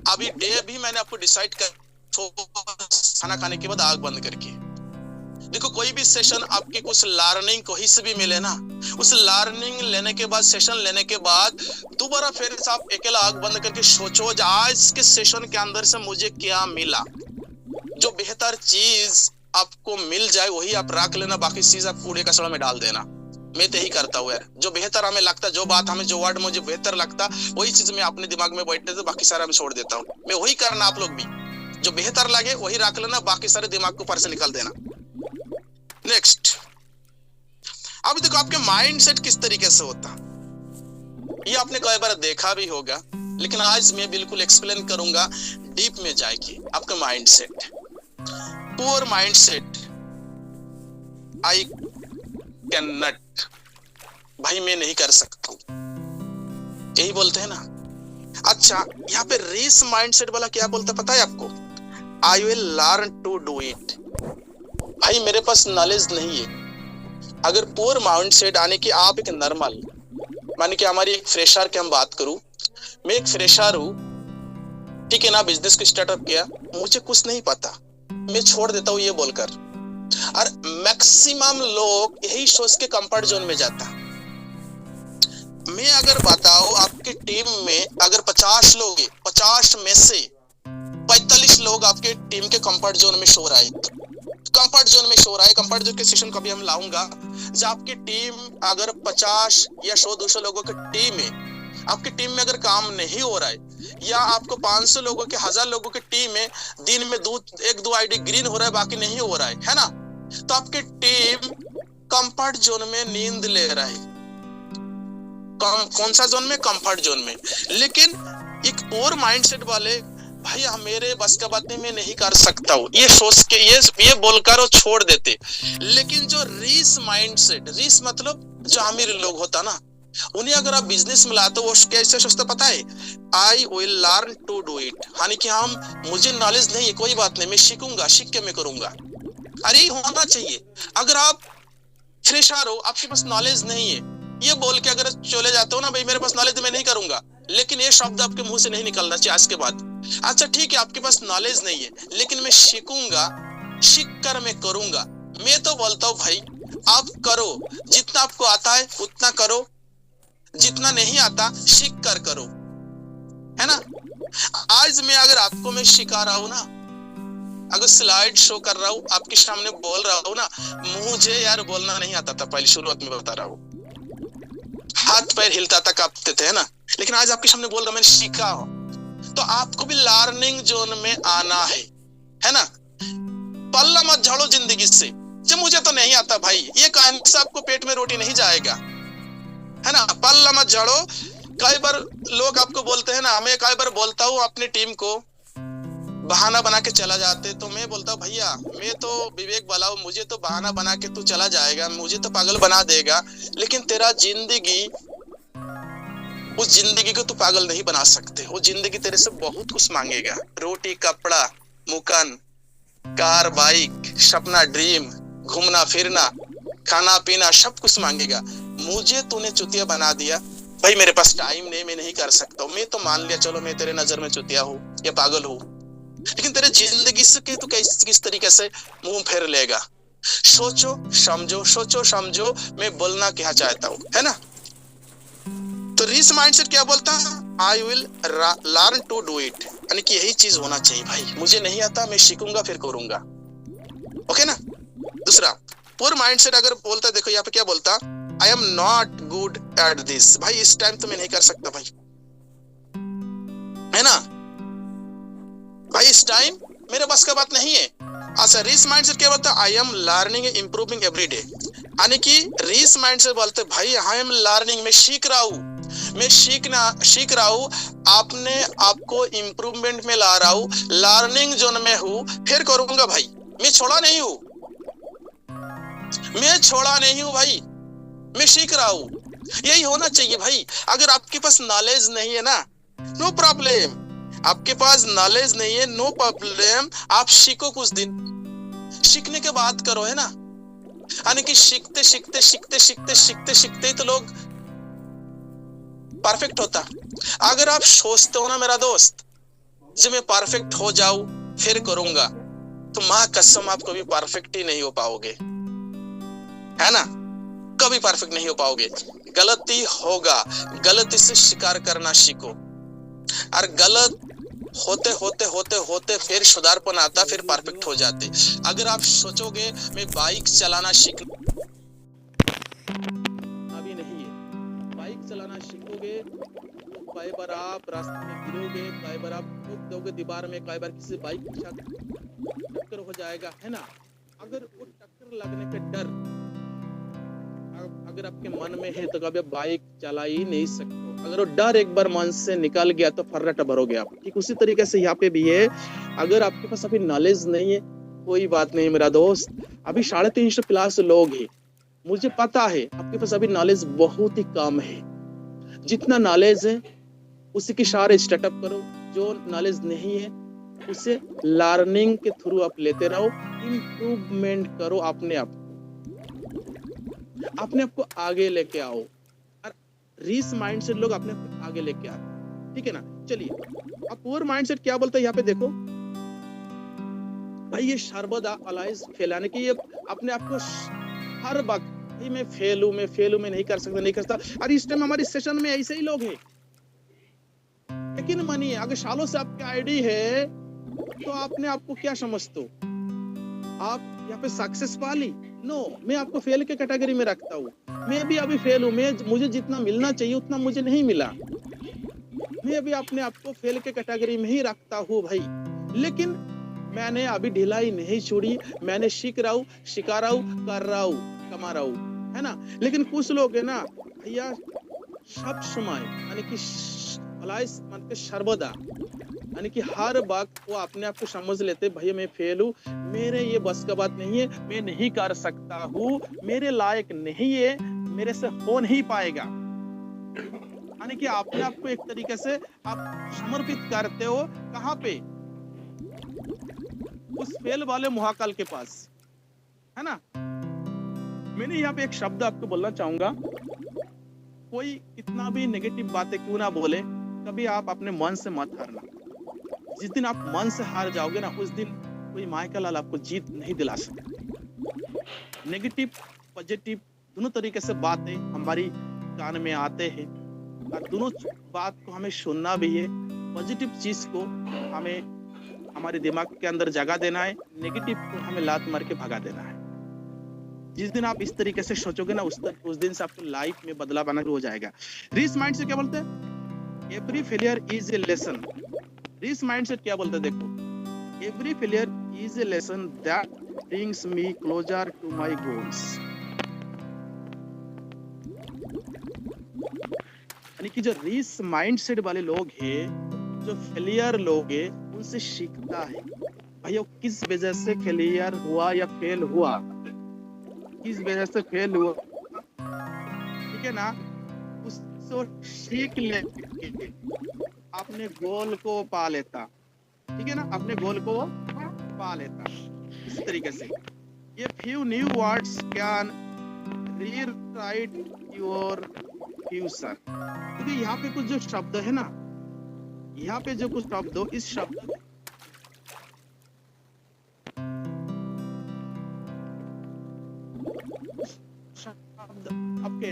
अभी डे भी मैंने आपको डिसाइड कर, खाना खाने के बाद आग बंद करके। देखो कोई भी सेशन आपके कुछ लर्निंग कहीं से भी मिले ना, उस लर्निंग लेने के बाद, सेशन लेने के बाद दोबारा फिर आप अकेला आग बंद करके सोचो आज के सेशन के अंदर से मुझे क्या मिला। जो बेहतर चीज आपको मिल जाए वही आप रख लेना, बाकी चीज आप कूड़े कचड़ा में डाल देना। मैं तो यही करता हूँ यार, जो बेहतर हमें लगता, जो बात हमें, जो वर्ड मुझे बेहतर लगता, वही चीज मैं अपने दिमाग में बैठते थे, बाकी सारा मैं छोड़ देता हूँ। मैं वही करना, आप लोग भी जो बेहतर लगे वही रख लेना, बाकी सारे दिमाग को ऊपर से निकाल देना। नेक्स्ट, अब देखो आपके माइंडसेट किस तरीके से होता, ये आपने कई बार देखा भी होगा, लेकिन आज मैं बिल्कुल एक्सप्लेन करूंगा डीप में जाके। आपका mindset, poor mindset I can not, भाई मैं नहीं कर सकता, यही बोलते हैं ना। अच्छा, यहाँ पे रिच माइंडसेट वाला क्या बोलता पता है आपको? I will learn to do it. भाई मेरे पास नॉलेज नहीं है। अगर पुअर माइंडसेट आने की आप एक नॉर्मल, माने कि हमारी एक फ्रेशर की हम बात करूं, मैं एक फ्रेशर हूं, ठीक है ना, बिजनेस को स्टार्टअप किया, मुझे कुछ नहीं पता, मैं छोड़ देता हूं ये बोलकर। और मैक्सिमम लोग यही सोच के कंफर्ट जोन में जाता। मैं अगर बताऊं आपकी टीम में अगर 50 लोग हैं, 50 में से 45 लोग आपके टीम के कंफर्ट जोन में सो रहा है। कंफर्ट जोन में सो रहा है। कंफर्ट जोन के सेशन कभी हम लाऊंगा, जब आपकी टीम अगर 50 या 100-200 लोगों की टीम है, आपकी टीम में अगर काम नहीं हो रहा है, या आपको 500 लोगों के 1000 लोगों की टीम में दिन में 1-2 आईडी ग्रीन हो रहा है, बाकी नहीं हो रहा है ना, तो आपकी टीम कंफर्ट जोन में नींद ले रहा है। कौन सा जोन में? कंफर्ट जोन में। लेकिन एक और माइंडसेट वाले भैया मेरे बस का बात नहीं, मैं नहीं कर सकता हूँ, ये सोच के ये बोलकर वो छोड़ देते। लेकिन जो रीस माइंडसेट, रीस मतलब जो अमीर लोग होता ना, उन्हें अगर आप बिजनेस में लाते, वो कैसे सोचते पता है? I will learn to do it, यानी कि मुझे नॉलेज नहीं है, कोई बात नहीं, मैं सीखूंगा, सीख के मैं करूंगा। अरे होना चाहिए। अगर आप फ्रेशर हो, आपके पास नॉलेज नहीं है, ये बोल के अगर चले जाते हो ना, भाई मेरे पास नॉलेज, मैं नहीं करूंगा, लेकिन ये शब्द आपके मुंह से नहीं निकलना चाहिए आज के बाद। अच्छा ठीक है, आपके पास नॉलेज नहीं है, लेकिन मैं सीखूंगा, सीख कर मैं करूंगा। मैं तो बोलता हूँ भाई आप करो, जितना आपको आता है उतना करो, जितना नहीं आता सीख कर करो, है ना। आज मैं अगर आपको मैं सिखा रहा हूँ ना, अगर स्लाइड शो कर रहा हूँ, आपके सामने बोल रहा हूँ ना, मुझे यार बोलना नहीं आता था पहले, शुरुआत में बता रहा हूँ, हाथ पैर हिलता था, कांपते थे, है ना। लेकिन आज आपके सामने बोल रहा हूँ, मैंने सीखा हो, तो आपको भी लर्निंग जोन में आना है ना। पल्ला मत झाड़ो जिंदगी से, जब मुझे तो नहीं आता भाई, ये कहने से आपको पेट में रोटी नहीं जाएगा, है ना। पल्ला मत झाड़ो। कई बार लोग आपको बोलते हैं ना, मैं कई बार बोलता हूँ अपनी टीम को, बहाना बना के चला जाते, तो मैं बोलता हूँ भैया मैं तो विवेक वाला हूँ, मुझे तो बहाना बना के तू चला जाएगा, मुझे तो पागल बना देगा, लेकिन तेरा जिंदगी, उस जिंदगी को तू पागल नहीं बना सकते। वो जिंदगी तेरे से बहुत कुछ मांगेगा, रोटी, कपड़ा, मुकन, कार, बाइक, सपना, ड्रीम, घूमना फिरना, खाना पीना, सब कुछ मांगेगा। मुझे तूने चुतिया बना दिया, भाई मेरे पास टाइम नहीं, मैं नहीं कर सकता हूँ। मैं तो मान लिया, चलो मैं तेरे नजर में चुतिया हूँ या पागल हूँ, लेकिन तेरे जिंदगी से तू किस तरीके से मुंह फेर लेगा। सोचो समझो, सोचो समझो मैं बोलना क्या चाहता हूँ, है ना। तो रीस माइंडसेट क्या बोलता है? I will learn to do it, यानी कि यही चीज होना चाहिए भाई, मुझे नहीं आता, मैं सीखूंगा फिर करूंगा, ओके ना। दूसरा पुअर माइंडसेट अगर बोलता, देखो यहाँ पे क्या बोलता, I am not good at this, भाई इस टाइम तो मैं नहीं कर सकता भाई, है ना भाई, इस टाइम मेरे बस का बात नहीं है। अच्छा रीस माइंडसेट क्या बोलता है? I am learning improving every day, यानी कि रीस माइंडसेट बोलते भाई आई एम लर्निंग, मैं सीख रहा हूँ, मैं सीख रहा हूँ, आपने आपको इंप्रूवमेंट में ला रहा हूँ, लर्निंग जोन में हूँ, फिर करूंगा भाई, मैं छोड़ा नहीं हूँ, मैं छोड़ा नहीं हूँ भाई, मैं सीख रहा हूँ। यही होना चाहिए भाई। अगर आपके पास नॉलेज नहीं है ना, नो प्रॉब्लम, आपके पास नॉलेज नहीं है, नो प्रॉब्लम, आप सीखो, कुछ दिन सीखने के बाद करो, है ना। यानी कि सीखते सीखते सीखते सीखते सीखते सीखते तो लोग परफेक्ट होता। अगर आप सोचते हो ना मेरा दोस्त, जब मैं परफेक्ट हो जाऊं फिर करूंगा, तो मां कसम आप कभी परफेक्ट ही नहीं हो पाओगे, है ना, कभी परफेक्ट नहीं हो पाओगे। गलती होगा, गलती से शिकार करना सीखो, और गलत होते होते होते होते फिर सुधारपन आता, फिर परफेक्ट हो जाते। अगर आप सोचोगे मैं बाइक चलाना सीख, अभी नहीं है, बाइक चलाना सीखोगे तो कई बार आप रास्ते में गिरोगे, कई बार आप ठोक दोगे दीवार में, कई बार किसी बाइक के साथ टक्कर हो जाएगा, है ना। अगर वो टक्कर लगने का डर अगर आपके मन में है तो कभी बाइक चला ही नहीं सकते। अगर वो डर एक बार मन से निकल गया तो फर्राटा भरोगे आप। ठीक उसी तरीके से यहाँ पे भी है, अगर आपके पास अभी नॉलेज नहीं है, कोई बात नहीं मेरा दोस्त, अभी 350 प्लस लोग हैं, मुझे पता है आपके पास अभी नॉलेज बहुत ही कम है। जितना नॉलेज है उसी के सारे स्टार्टअप करो, जो नॉलेज नहीं है उसे लर्निंग के थ्रू आप लेते रहो, इम्प्रूवमेंट करो अपने आप को आगे लेके आओ। और रीस माइंडसेट लोग अपने आप को आगे लेके आते, ठीक है ना। चलिए अब पुअर माइंडसेट क्या बोलता है यहाँ पे देखो भाई, ये सर्वदा अलाइज फैलाने की, ये अपने आप को हर वक्त मैं फेल हूं, मैं नहीं कर सकता। और इस टाइम हमारे सेशन में ऐसे ही लोग हैं, लेकिन मानिए अगर सालों से आपकी आईडी है तो आपने आपको क्या समझते हो, आप यहाँ पे सक्सेस पा ली? नो, मैं आपको फेल के कैटेगरी में रखता हूँ। मैं भी अभी फेल हूँ, मुझे जितना मिलना चाहिए उतना मुझे नहीं मिला, मैं भी अपने आप को फेल के कैटेगरी में ही रखता हूँ भाई। लेकिन मैंने अभी ढिलाई नहीं छोड़ी, मैंने सीख रहा हूँ, सिखा रहा हूँ, कर रहा हूँ, कमा रहा हूँ, है ना। लेकिन कुछ लोग है ना भैया, सब समय यानी कि सर्वदा यानी कि हर वक्त वो अपने आप को समझ लेते भैया मैं फेल हूँ, मेरे ये बस का बात नहीं है, मैं नहीं कर सकता हूँ, मेरे लायक नहीं है, मेरे से हो नहीं पाएगा। यानी कि अपने आप को एक तरीके से आप समर्पित करते हो कहाँ पे, उस फेल वाले महाकाल के पास, है ना। मैंने यहाँ पे एक शब्द आपको बोलना चाहूंगा, कोई कितना भी नेगेटिव बातें क्यों ना बोले, कभी आप अपने मन से मत हारना। जिस दिन आप मन से हार जाओगे ना, उस दिन कोई माइका लाल आपको जीत नहीं दिला सकते। नेगेटिव पॉजिटिव दोनों तरीके से बातें हमारी कान में आते हैं और दोनों बात को हमें सुनना भी है। पॉजिटिव चीज को हमें हमारे दिमाग के अंदर जगह देना है, नेगेटिव को हमें लात मार के भगा देना है। जिस दिन आप इस तरीके से सोचोगे ना, उस दिन से आपको लाइफ में बदलाव आना हो जाएगा। रीस माइंड से क्या बोलते हैं? Every failure is a lesson. रीस माइंड से क्या बोलते हैं? देखो, every failure is a lesson that brings me closer to my goals. यानी कि जो रीस माइंडसेट वाले लोग हैं, जो फेलियर लोग हैं, उनसे सीखता है भैया किस वजह से फेलियर हुआ या फेल हुआ, किस वजह से फेल हुआ, ठीक है ना। उसको सीख ले अपने गोल को पा लेता, ठीक है ना, अपने गोल को पा लेता। इस तरीके से ये few new words can rewrite your future। क्योंकि यहाँ पे कुछ जो शब्द है ना, यहाँ पे जो कुछ शब्द हो, इस शब्द आपके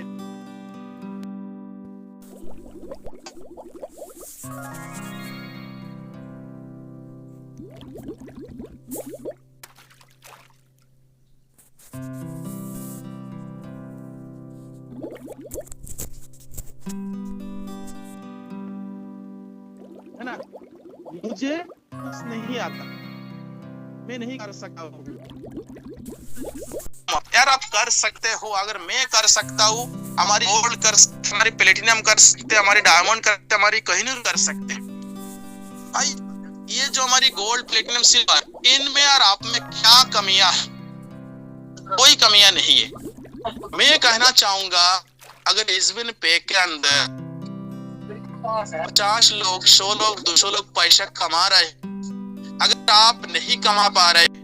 है ना, मुझे कुछ नहीं आता, मैं नहीं कर सकता हूँ। यार आप कर सकते हो, अगर मैं कर सकता हूँ, हमारी गोल्ड कर सकते, हमारी प्लेटिनम कर सकते, हमारी डायमंड कर सकते, हमारी कोहिनूर कर सकते। भाई ये जो हमारी गोल्ड प्लेटिनम सिल्वर, इनमें और आप में क्या कमियां है? कोई कमियां नहीं है। मैं कहना चाहूंगा अगर एसबीएन पे के अंदर 50 लोग, 100 लोग, 200 लोग पैसा कमा रहे, अगर आप नहीं कमा पा रहे,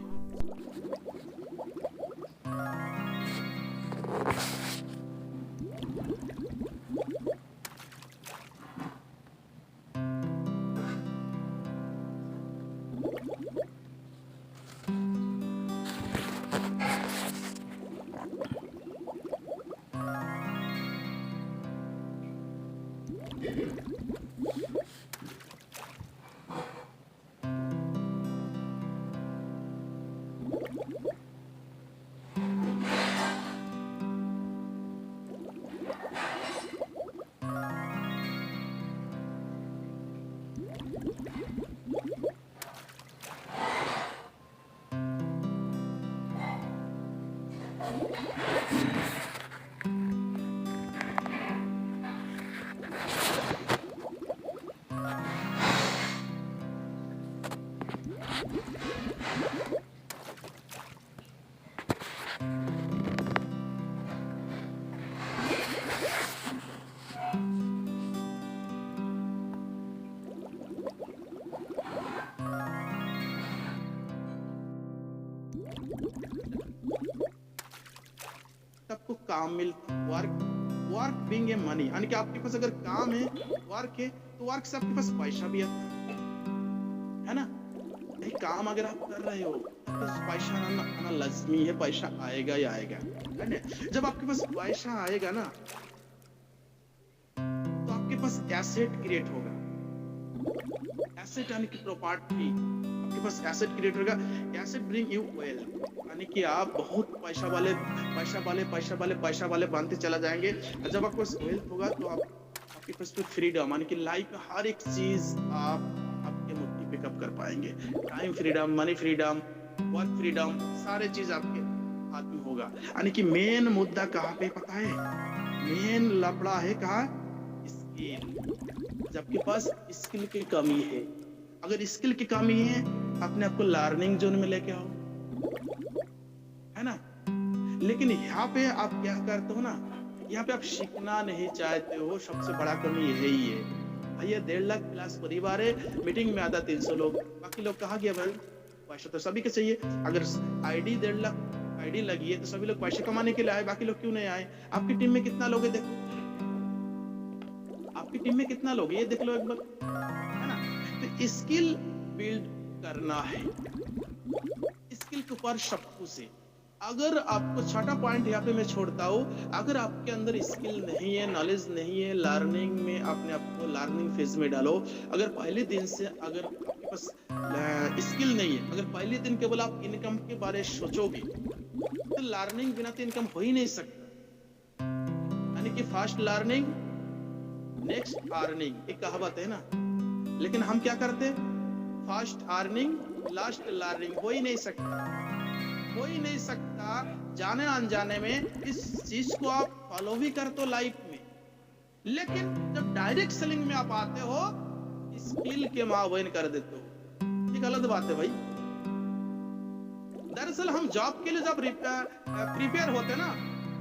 सबको काम मिल, वर्क बीइंग ए मनी, यानी कि आपके पास अगर काम है, वर्क है, तो वर्क से आपके पास पैसा भी आता है ना। यही काम अगर आप कर रहे हो, आपके पास पैसा आना लाजमी है, पैसा आएगा ही आएगा, है ना। जब आपके पास पैसा आएगा ना, तो आपके पास एसेट क्रिएट होगा। एसेट यानी कि प्रॉपर्टी, आपके पास एसेट क्रिएट होगा। एसेट ब्रिंग यू वेल्थ, यानी कि आप बहुत पैसा वाले बनते चला जाएंगे। और जब आपके पास वेल्थ होगा तो आपके पास फ्रीडम, यानी कि लाइफ का हर एक चीज आपके मुट्ठी पे कब कर पाएंगे। Time freedom, money freedom, work freedom, सारे चीज आपके हाथ में होगा। यानी कि मेन मुद्दा कहाँ पे पता है? मेन लफड़ा है कहाँ? स्किल। जब आपके पास स्किल की कमी है, अगर स्किल की कमी है, अपने आप को लर्निंग जोन में लेके आओ, है ना। लेकिन यहाँ पे आप क्या करते हो ना, यहाँ पे आप सीखना नहीं चाहते हो, सबसे बड़ा कमी यही है। भैया 1.5 लाख प्लस परिवार है, मीटिंग में आता 300 लोग, बाकी लोग कहाँ गया भाई? पैसा तो सभी को चाहिए। अगर आईडी 1.5 लाख आईडी लगी है तो सभी लोग पैसे कमाने के लिए आए, बाकी लोग क्यों नहीं आए? आपकी टीम में कितना लोग है देखो, आपकी टीम में कितना लोग है ये देख लो एक बार, है ना। तो स्किल बिल्ड करना है, स्किल के ऊपर सब से। अगर आपको छठा पॉइंट यहाँ पे मैं छोड़ता हूँ, अगर आपके अंदर स्किल नहीं है, नॉलेज नहीं है, लर्निंग में अपने आप को लर्निंग फेज में डालो। अगर पहले दिन से अगर आपके पास स्किल नहीं है, अगर पहले दिन केवल आप इनकम के बारे में सोचोगे तो लर्निंग बिना तो इनकम हो ही नहीं सकता। यानी कि फास्ट लर्निंग नेक्स्ट अर्निंग, एक कहावत है ना। लेकिन हम क्या करते हैं, फास्ट अर्निंग लास्ट लर्निंग हो ही नहीं सकता, हो ही नहीं सकता। जाने अनजाने में इस चीज को आप फॉलो भी करते हो लाइफ में, लेकिन जब डायरेक्ट सेलिंग में आप आते हो स्किल के मावैन कर देते हो। ये गलत बात है भाई। दरअसल हम जॉब के लिए जब प्रिपेयर होते ना,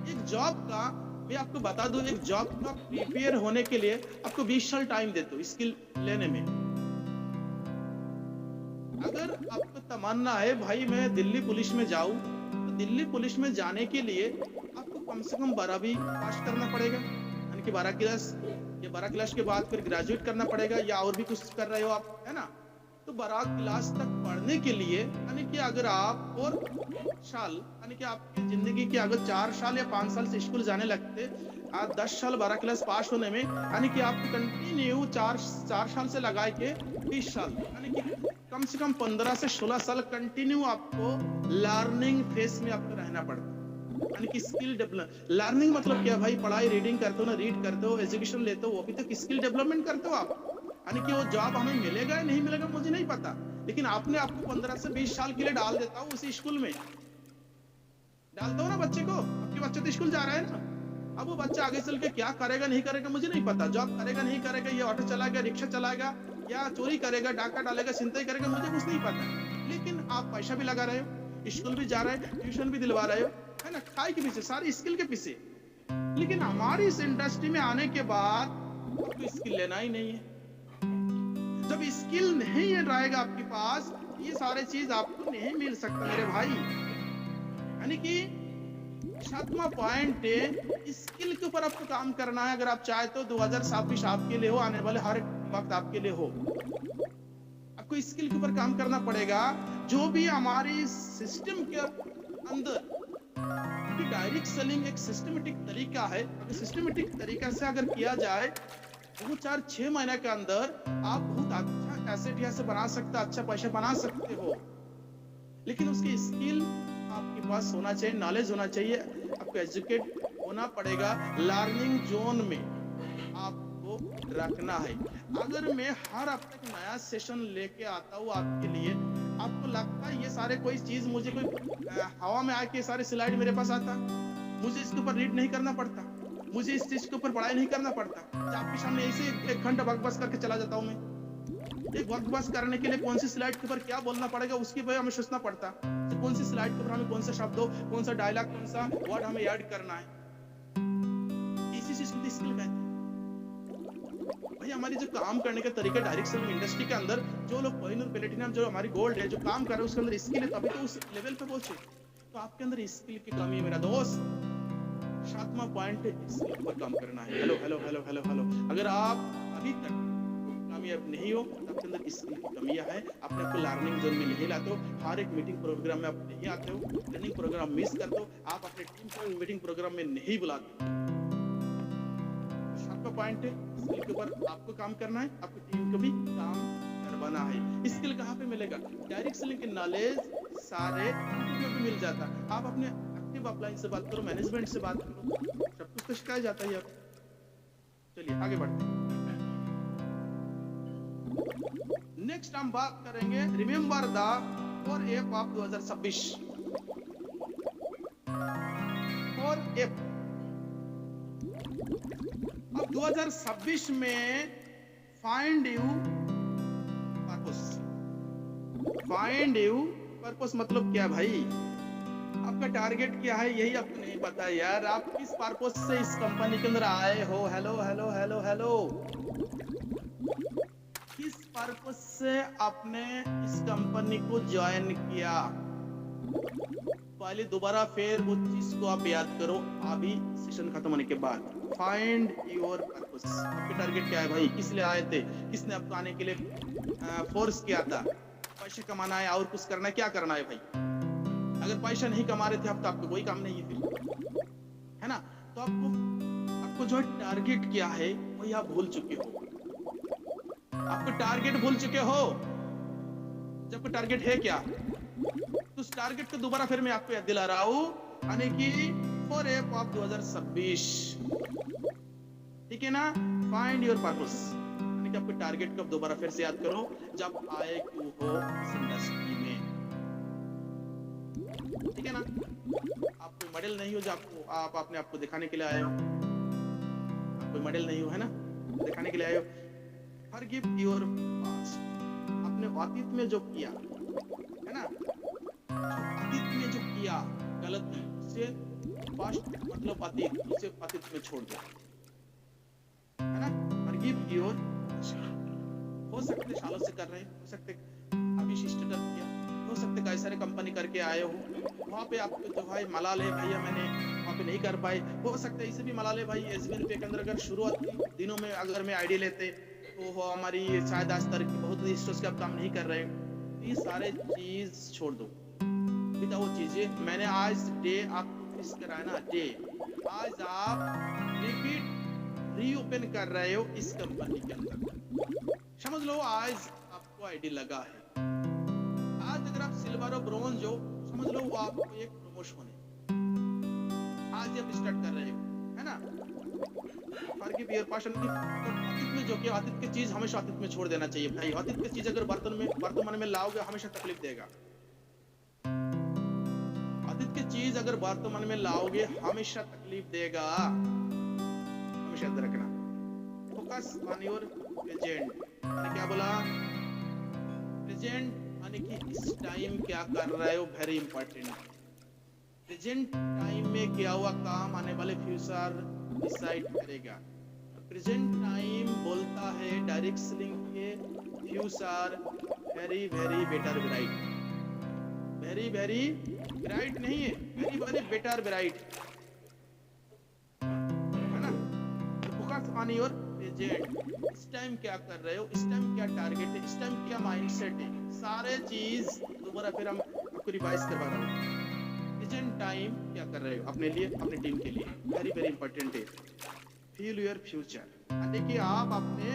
एक जॉब का मैं आपको बता दूं, एक जॉब का प्रिपेयर होने के लिए आपको 20 साल टाइम देते हो स्किल लेने में। अगर आपको तमन्ना है भाई मैं दिल्ली पुलिस में जाऊं, तो दिल्ली पुलिस में जाने के लिए आपको कम से कम 12वीं पास करना पड़ेगा, यानी कि 12 क्लास, या 12 क्लास के बाद फिर ग्रेजुएट करना पड़ेगा, या और भी कुछ कर रहे हो आप, है ना। तो 12 क्लास तक पढ़ने के लिए यानी कि अगर आप और साल, यानी कि आपकी जिंदगी के अगर 4 साल या 5 साल से स्कूल जाने लगते, आप 10 साल 12 क्लास पास होने में, यानी कि आपको कंटिन्यू 4 साल से लगा के 20 साल, यानी कि कम से कम 15 से 16 साल कंटिन्यू आपको लर्निंग फेस में आपको रहना पड़ता है। यानी कि स्किल डेवलप, लर्निंग मतलब क्या भाई? पढ़ाई रीडिंग करते हो ना, रीड करते हो, एजुकेशन लेते हो, वो भी तो स्किल डेवलपमेंट करते हो आप। यानी कि वो जॉब हमें मिलेगा या नहीं मिलेगा मुझे नहीं पता, लेकिन आपने आपको 15 से 20 साल के लिए डाल देता हूँ उसी स्कूल में, डालता हो ना बच्चे को। आपके बच्चे तो स्कूल जा रहे हैं ना, अब वो बच्चा आगे चल के क्या करेगा नहीं करेगा मुझे नहीं पता, जॉब करेगा नहीं करेगा, ये ऑटो चलाएगा, रिक्शा चलाएगा, या चोरी करेगा, डाका डालेगा, चिंता करेगा, मुझे कुछ नहीं पता। लेकिन आप पैसा भी लगा रहे हो, स्कूल भी जा रहे हो, ट्यूशन भी दिलवा रहे हो, है ना, खाई के पीछे, सारी स्किल के पीछे। लेकिन हमारी इस इंडस्ट्री में आने के बाद आपको स्किल लेना ही नहीं है। जब स्किल नहीं रहेगा आपके पास, ये सारे चीज आपको नहीं मिल सकता मेरे भाई। यानी कि 7वां पॉइंट है, स्किल के ऊपर आपको काम करना है। अगर आप चाहे तो 2026 आपके लिए हो, आने वाले हर वक्त आपके लिए हो, आपको स्किल के ऊपर काम करना पड़ेगा। जो भी हमारी सिस्टम के अंदर, क्योंकि डायरेक्ट सेलिंग एक सिस्टमेटिक तरीका है, अगर सिस्टमेटिक तरीका से अगर किया जाए वो 4-6 महीने के अंदर आप बहुत अच्छा एसेट यहाँ से बना सकते, अच्छा पैसा बना सकते हो। लेकिन उसकी स्किल आपके पास होना चाहिए, नॉलेज होना चाहिए, आपको एजुकेट होना पड़ेगा, लर्निंग जोन में आपको रखना है। अगर मैं हर हफ्ते एक नया सेशन लेके आता हूँ आपके लिए, आपको लगता है ये सारे कोई चीज मुझे कोई हवा में आके सारे स्लाइड मेरे पास आता, मुझे इसके ऊपर रीड नहीं करना पड़ता, मुझे इस चीज के ऊपर पढ़ाई नहीं करना पड़ता, आपके सामने ऐसे 1 घंटा बकवास करके चला जाता हूँ मैं। एक बकवास करने के लिए कौन सी स्लाइड के ऊपर क्या बोलना पड़ेगा उसके बारे में हमें सोचना पड़ता, तो कौन सी स्लाइड के ऊपर हमें कौन सा शब्द हो, कौन सा डायलॉग, कौन सा वर्ड हमें ऐड करना है। इसी चीज को स्किल कहते हैं भाई। हमारी जो काम करने का तरीका डायरेक्ट सेलिंग इंडस्ट्री के अंदर, जो लोग कोहिनूर प्लेटिनम जो हमारी गोल्ड है जो काम कर रहे हैं उसके अंदर स्किल है, तभी तो उस लेवल पे पहुंचे। तो आपके अंदर स्किल की कमी है मेरा दोस्त। 7वां पॉइंट स्किल पर काम करना है। Hello hello hello hello hello, अगर आप अभी तक कामयाब नहीं हो तो आपके अंदर स्किल की कमियां है, अपने को लर्निंग जोन में नहीं लाते हो, हर एक मीटिंग प्रोग्राम में आप नहीं आते हो, ट्रेनिंग प्रोग्राम मिस करते हो, आप अपने टीम को मीटिंग प्रोग्राम में नहीं बुलाते। 7वां पॉइंट है स्किल के ऊपर आपको काम करना है, आपकी टीम को भी काम करवाना है। स्किल कहाँ पे मिलेगा? डायरेक्ट सेलिंग के नॉलेज सारे यूट्यूब में मिल जाता है। आप अपने एक्टिव अपलाइन से बात करो, मैनेजमेंट से बात करो, सब कुछ तो सिखाया जाता है। चलिए आगे बढ़ते हैं। नेक्स्ट हम बात करेंगे remember the 4 app of 2026। 4 app अब 2026 में find you purpose. Find you purpose मतलब क्या भाई? आपका टारगेट क्या है यही आपको नहीं पता यार। आप किस पर्पस से इस कंपनी के अंदर आए हो? हेलो हेलो हेलो हेलो, किस पर्पस से आपने इस कंपनी को ज्वाइन किया? पहले दोबारा फिर वो चीज को आप याद करो अभी सेशन खत्म होने के बाद। Find your purpose. आपके टारगेट क्या है भाई? किस लिए आए थे? किसने आपको आने के लिए फोर्स किया था? पैसे कमाना है और कुछ करना है? क्या करना है भाई? अगर पैसा नहीं कमा रहे थे आप तो आपको कोई काम नहीं है फिर, है ना? तो आपको जो है टारगेट क्या है वही आप भूल चुके हो। आपको टारगेट भूल चुके हो। जब टारगेट है क्या तो उस टारगेट को दोबारा फिर मैं आपको याद दिला रहा हूं, यानी कि फॉर एप ऑफ 2026, ठीक है ना? फाइंड योर पर्पस, यानी कि आपके टारगेट को दोबारा फिर से याद करो जब आए क्यों हो इस इंडस्ट्री में, ठीक है ना? आप कोई मॉडल नहीं हो जो आप अपने आपको दिखाने के लिए आए हो। आप कोई मॉडल नहीं हो, है ना? दिखाने के लिए आए हो। फॉरगिव योर पास्ट, अपने अतीत में जो किया, है ना? अतीत में जो किया गलती से, पास्ट मतलब अतीत, उसे अतीत में छोड़ दो, है ना? फॉरगिव योर, हो सकते सालों से कर रहे, हो सकते अभी स्टार्टअप किया, हो सकते कई सारे कंपनी करके आए हो, वहाँ पे आपको जो भाई मलाल है भैया मैंने वहाँ पे नहीं कर पाए, हो सकता है इसे भी मलाल है भाई एसबीएन पे के अंदर अगर शुरुआती दिनों में अगर मैं आईडी लेते तो वो हमारी शायद आज तक बहुत स्टोर्स के आप काम नहीं कर रहे। ये सारे चीज छोड़ दो, बेटा वो चीजें मैंने आज डे आपको फिक्स कराया ना, डे आज आप रिपीट रीओपन कर रहे हो इस कंपनी के अंदर। समझ लो आज आपको आईडी लगा है, आज अगर आप सिल्वर और ब्रोंज हो समझ लो वो आपको एक प्रमोशन है, आज आप स्टार्ट कर रहे हो, है ना? फॉरगिव योर पास्ट, अतीत में जो कि अतीत की चीज हमेशा अतीत में छोड़ देना चाहिए भाई। अतीत की चीज अगर वर्तमान में लाओगे हमेशा तकलीफ देगा। अतीत की चीज अगर वर्तमान में लाओगे हमेशा तकलीफ देगा, हमेशा याद रखना। फोकस ऑन योर प्रेजेंट, मैंने क्या बोला? प्रेजेंट यानी कि इस टाइम क्या कर रहे हो, वेरी इंपॉर्टेंट। प्रेजेंट टाइम में किया हुआ काम आने वाले फ्यूचर डिसाइड करेगा। प्रेजेंट टाइम बोलता है डायरेक्ट लिंक के future very very better bright, very very bright नहीं है, वेरी वेरी बेटर ब्राइट, है ना? फोकस ऑन योर प्रेजेंट, इस टाइम क्या कर रहे हो, इस टाइम क्या टारगेट है, इस टाइम क्या माइंडसेट है, सारे चीज दोबारा फिर हम आपको रिवाइज करवा रहे हैं। प्रेजेंट टाइम क्या कर रहे हो अपने लिए, अपने टीम के लिए, वेरी वेरी इंपॉर्टेंट है। फील योर फ्यूचर, यानी कि आप अपने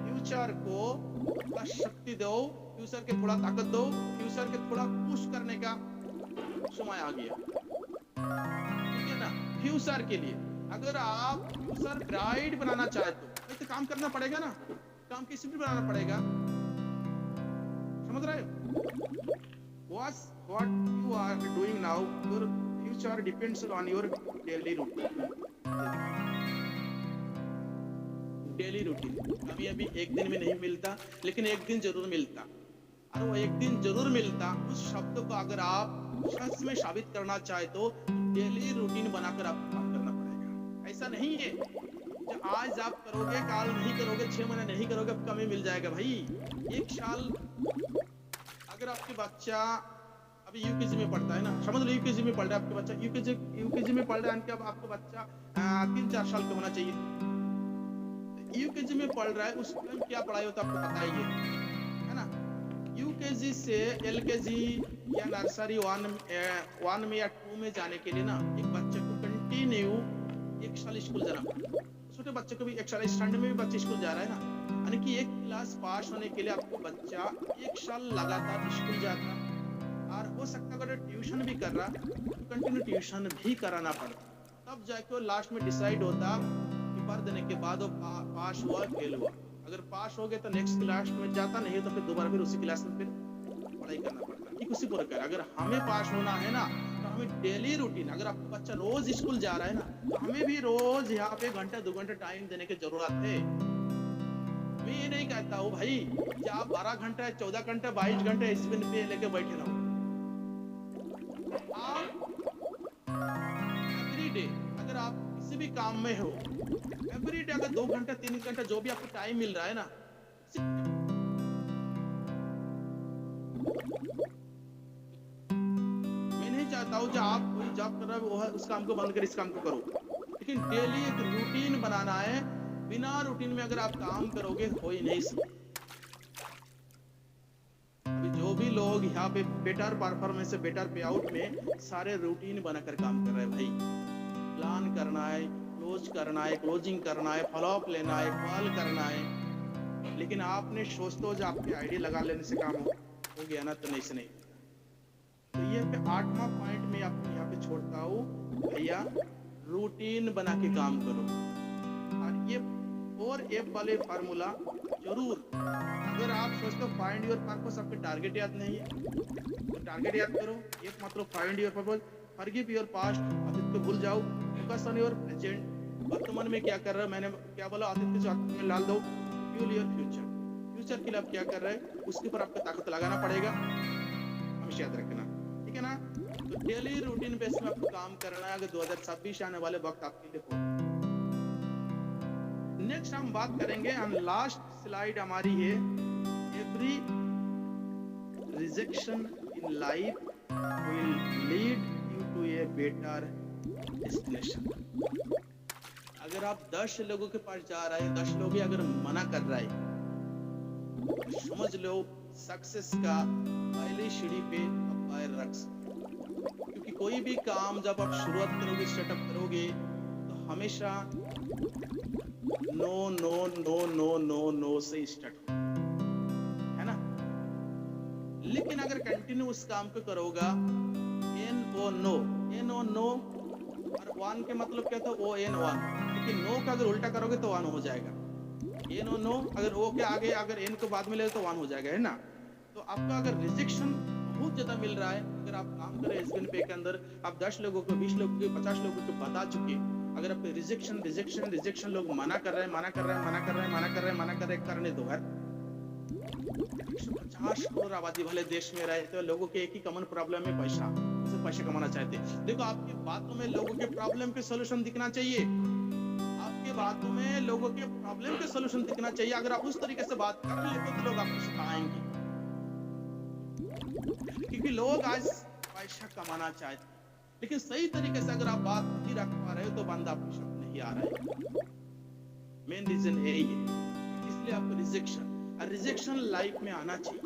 फ्यूचर को थोड़ा शक्ति दो, फ्यूचर के थोड़ा ताकत दो, फ्यूचर के थोड़ा पुश करने का समय आ गया, ठीक है ना? फ्यूचर के लिए अगर आप फ्यूचर ब्राइट बनाना चाहते हो तो काम करना पड़ेगा ना, काम किसी भी बनाना पड़ेगा, समझ रहे हो? What you are doing now, your future depends on your daily routine. Daily routine कभी अभी एक दिन में नहीं मिलता, लेकिन एक दिन जरूर मिलता, और वो एक दिन जरूर मिलता उस शब्द को अगर आप सच में साबित करना चाहे तो डेली रूटीन बनाकर आपको काम करना पड़ेगा। ऐसा नहीं है जो आज आप करोगे कल नहीं करोगे, 6 महीने नहीं करोगे, आपको कमी मिल जाएगा भाई। एक साल अगर आपके बच्चा अभी यूकेजी में पढ़ता है ना, समझ लो यूकेजी में पढ़ रहा है आपके बच्चा, यूकेजी में पढ़ रहा है, अब आपका बच्चा 3-4 साल का होना चाहिए। यूकेजी में पढ़ रहा है, उस टाइम क्या पढ़ाई होता है आपको पता ही है ना? यूकेजी से एलकेजी या नर्सरी 1 में या 2 में जाने के लिए ना एक बच्चे को कंटिन्यू 1 साल स्कूल जाना पड़ता है। छोटे बच्चे को भी 1 साल, स्टैंडर्ड में भी बच्चे स्कूल जा रहा है ना, यानी कि एक क्लास पास होने के लिए आपको बच्चा 1 साल लगातार स्कूल जाता, और हो सकता है अगर ट्यूशन भी कर रहा तो कंटिन्यू ट्यूशन भी कराना पड़ता, तब जाके लास्ट में डिसाइड होता पेपर देने के बाद वो पास हुआ फेल हुआ। अगर पास हो गए तो नेक्स्ट क्लास में जाता, नहीं तो फिर दोबारा फिर उसी क्लास में फिर पढ़ाई करना पड़ता। ठीक उसी प्रकार अगर हमें पास होना है ना तो हमें डेली रूटीन, अगर आपका बच्चा रोज स्कूल जा रहा है ना तो हमें भी रोज यहाँ पे 1-2 घंटा टाइम देने की जरूरत है। मैं ये नहीं कहता हूँ भाई कि आप 12 घंटे 14 घंटे 22 घंटे एसबीएन पे लेके बैठे रहो। आप एवरी डे अगर आप किसी भी काम में हो, एवरी डे अगर 2 घंटे 3 घंटे जो भी आपको टाइम मिल रहा है ना, मैं नहीं चाहता हूँ कि आप कोई जॉब कर रहे हो उस काम को बंद कर इस काम को करो, लेकिन डेली एक रूटीन बनाना है। बिना रूटीन में अगर आप काम करोगे हो ही नहीं सकता। अभी जो भी लोग यहाँ पे बेटर परफॉर्मेंस बेटर पे आउट में सारे रूटीन बनाकर काम कर रहे हैं भाई। प्लान करना है, क्लोज करना है, क्लोजिंग करना है, फॉलोअप लेना है, कॉल करना है, लेकिन आपने सोचते हो जो आपके आईडी लगा लेने से काम हो गया ना, तो नहीं से नहीं। तो ये पे 8वां पॉइंट में आपको यहाँ पे छोड़ता हूँ भैया, रूटीन बना के काम करो। और ये 4F वाले फार्मूला जरूर, अगर आप सोचते हो फाइंड योर पर्पस, आपके टारगेट याद नहीं है तो टारगेट याद करो। एक मात्र find your purpose, forgive your past, अतीत को भूल जाओ, फोकस ऑन योर प्रेजेंट। वर्तमान में क्या कर रहे हो, मैंने क्या बोला, अतीत के साथ में डाल दो, फ्यूल योर फ्यूचर। फ्यूचर के लिए आप क्या कर रहे हैं उसके ऊपर आपको ताकत लगाना पड़ेगा, हमेशा याद रखना, ठीक है ना। तो डेली रूटीन बेस में आपको काम करना है अगर 2026 आने वाले वक्त आपके लिए हो। नेक्स्ट हम बात करेंगे, हम लास्ट स्लाइड हमारी है, every rejection in life will lead you to a better destination. अगर आप 10 लोगों के पास जा रहे हैं, 10 लोग ही अगर मना कर रहा है, तो समझ लो सक्सेस का पहली सीढ़ी पे आप पैर रख सकते। क्योंकि कोई भी काम जब आप शुरुआत करोगे, स्टार्टअप करोगे, तो हमेशा no no no no no no से स्टार्ट हो, है ना। लेकिन अगर कंटिन्यू उस काम को करोगा, N O no, N O no, और वन के मतलब क्या था, ओ एन वन, लेकिन नो का अगर उल्टा करोगे तो वन हो जाएगा। एन ओ नो, अगर ओ के आगे अगर एन को बाद में ले तो वन हो जाएगा, है ना। तो आपका अगर रिजेक्शन बहुत ज्यादा मिल रहा है, अगर आप काम करें एसबीएन पे के अंदर, आप 10 लोगों को 20 लोगों को 50 लोगों को बता चुके, अगर आप रिजेक्शन रिजेक्शन रिजेक्शन लोग मना कर रहे हैं, मना कर रहे हैं, मना कर रहे हैं, मना कर रहे हैं, मना कर रहे हैं, करने दो यार। 150 करोड़ आबादी वाले देश में रहते हैं, लोगों के एक ही कॉमन प्रॉब्लम है पैसा, उसे पैसे कमाना चाहते हैं। देखो आपकी बातों में लोगों के प्रॉब्लम के सॉल्यूशन दिखना चाहिए, आपके बातों में लोगों के प्रॉब्लम के सॉल्यूशन दिखना चाहिए। अगर आप उस तरीके से बात कर लेते तो लोग आपको सिखाएंगे, क्योंकि लोग आज पैसा कमाना चाहते हैं, लेकिन सही तरीके से अगर आप बात नहीं रख पा रहे हो तो बंदा आपके शब्द नहीं आ रहा है। मेन रीजन यही है, इसलिए आपको रिजेक्शन लाइफ में आना चाहिए।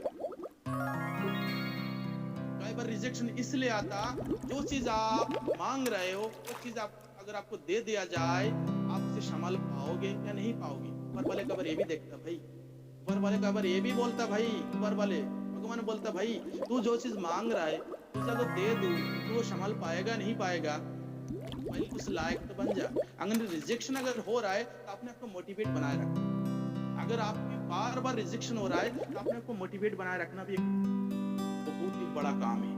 कई बार रिजेक्शन इसलिए आता, जो चीज आप मांग रहे हो वो चीज आप अगर आपको दे दिया जाए, आप उसे संभाल पाओगे या नहीं पाओगे। ऊपर वाले कबर ये भी देखता भाई, ऊपर वाले कबर ये भी बोलता भाई, ऊपर वाले भगवान बोलता भाई तू जो चीज मांग रहा है तुझे अगर दे दूं तो वो संभाल पाएगा नहीं पाएगा, पहले उस लायक तो बन जा। अगर रिजेक्शन अगर हो रहा है तो अपने आपको मोटिवेट बनाए रखना। अगर आपकी बार बार रिजेक्शन हो रहा है तो अपने आपको मोटिवेट बनाए रखना भी एक बहुत ही बड़ा काम है।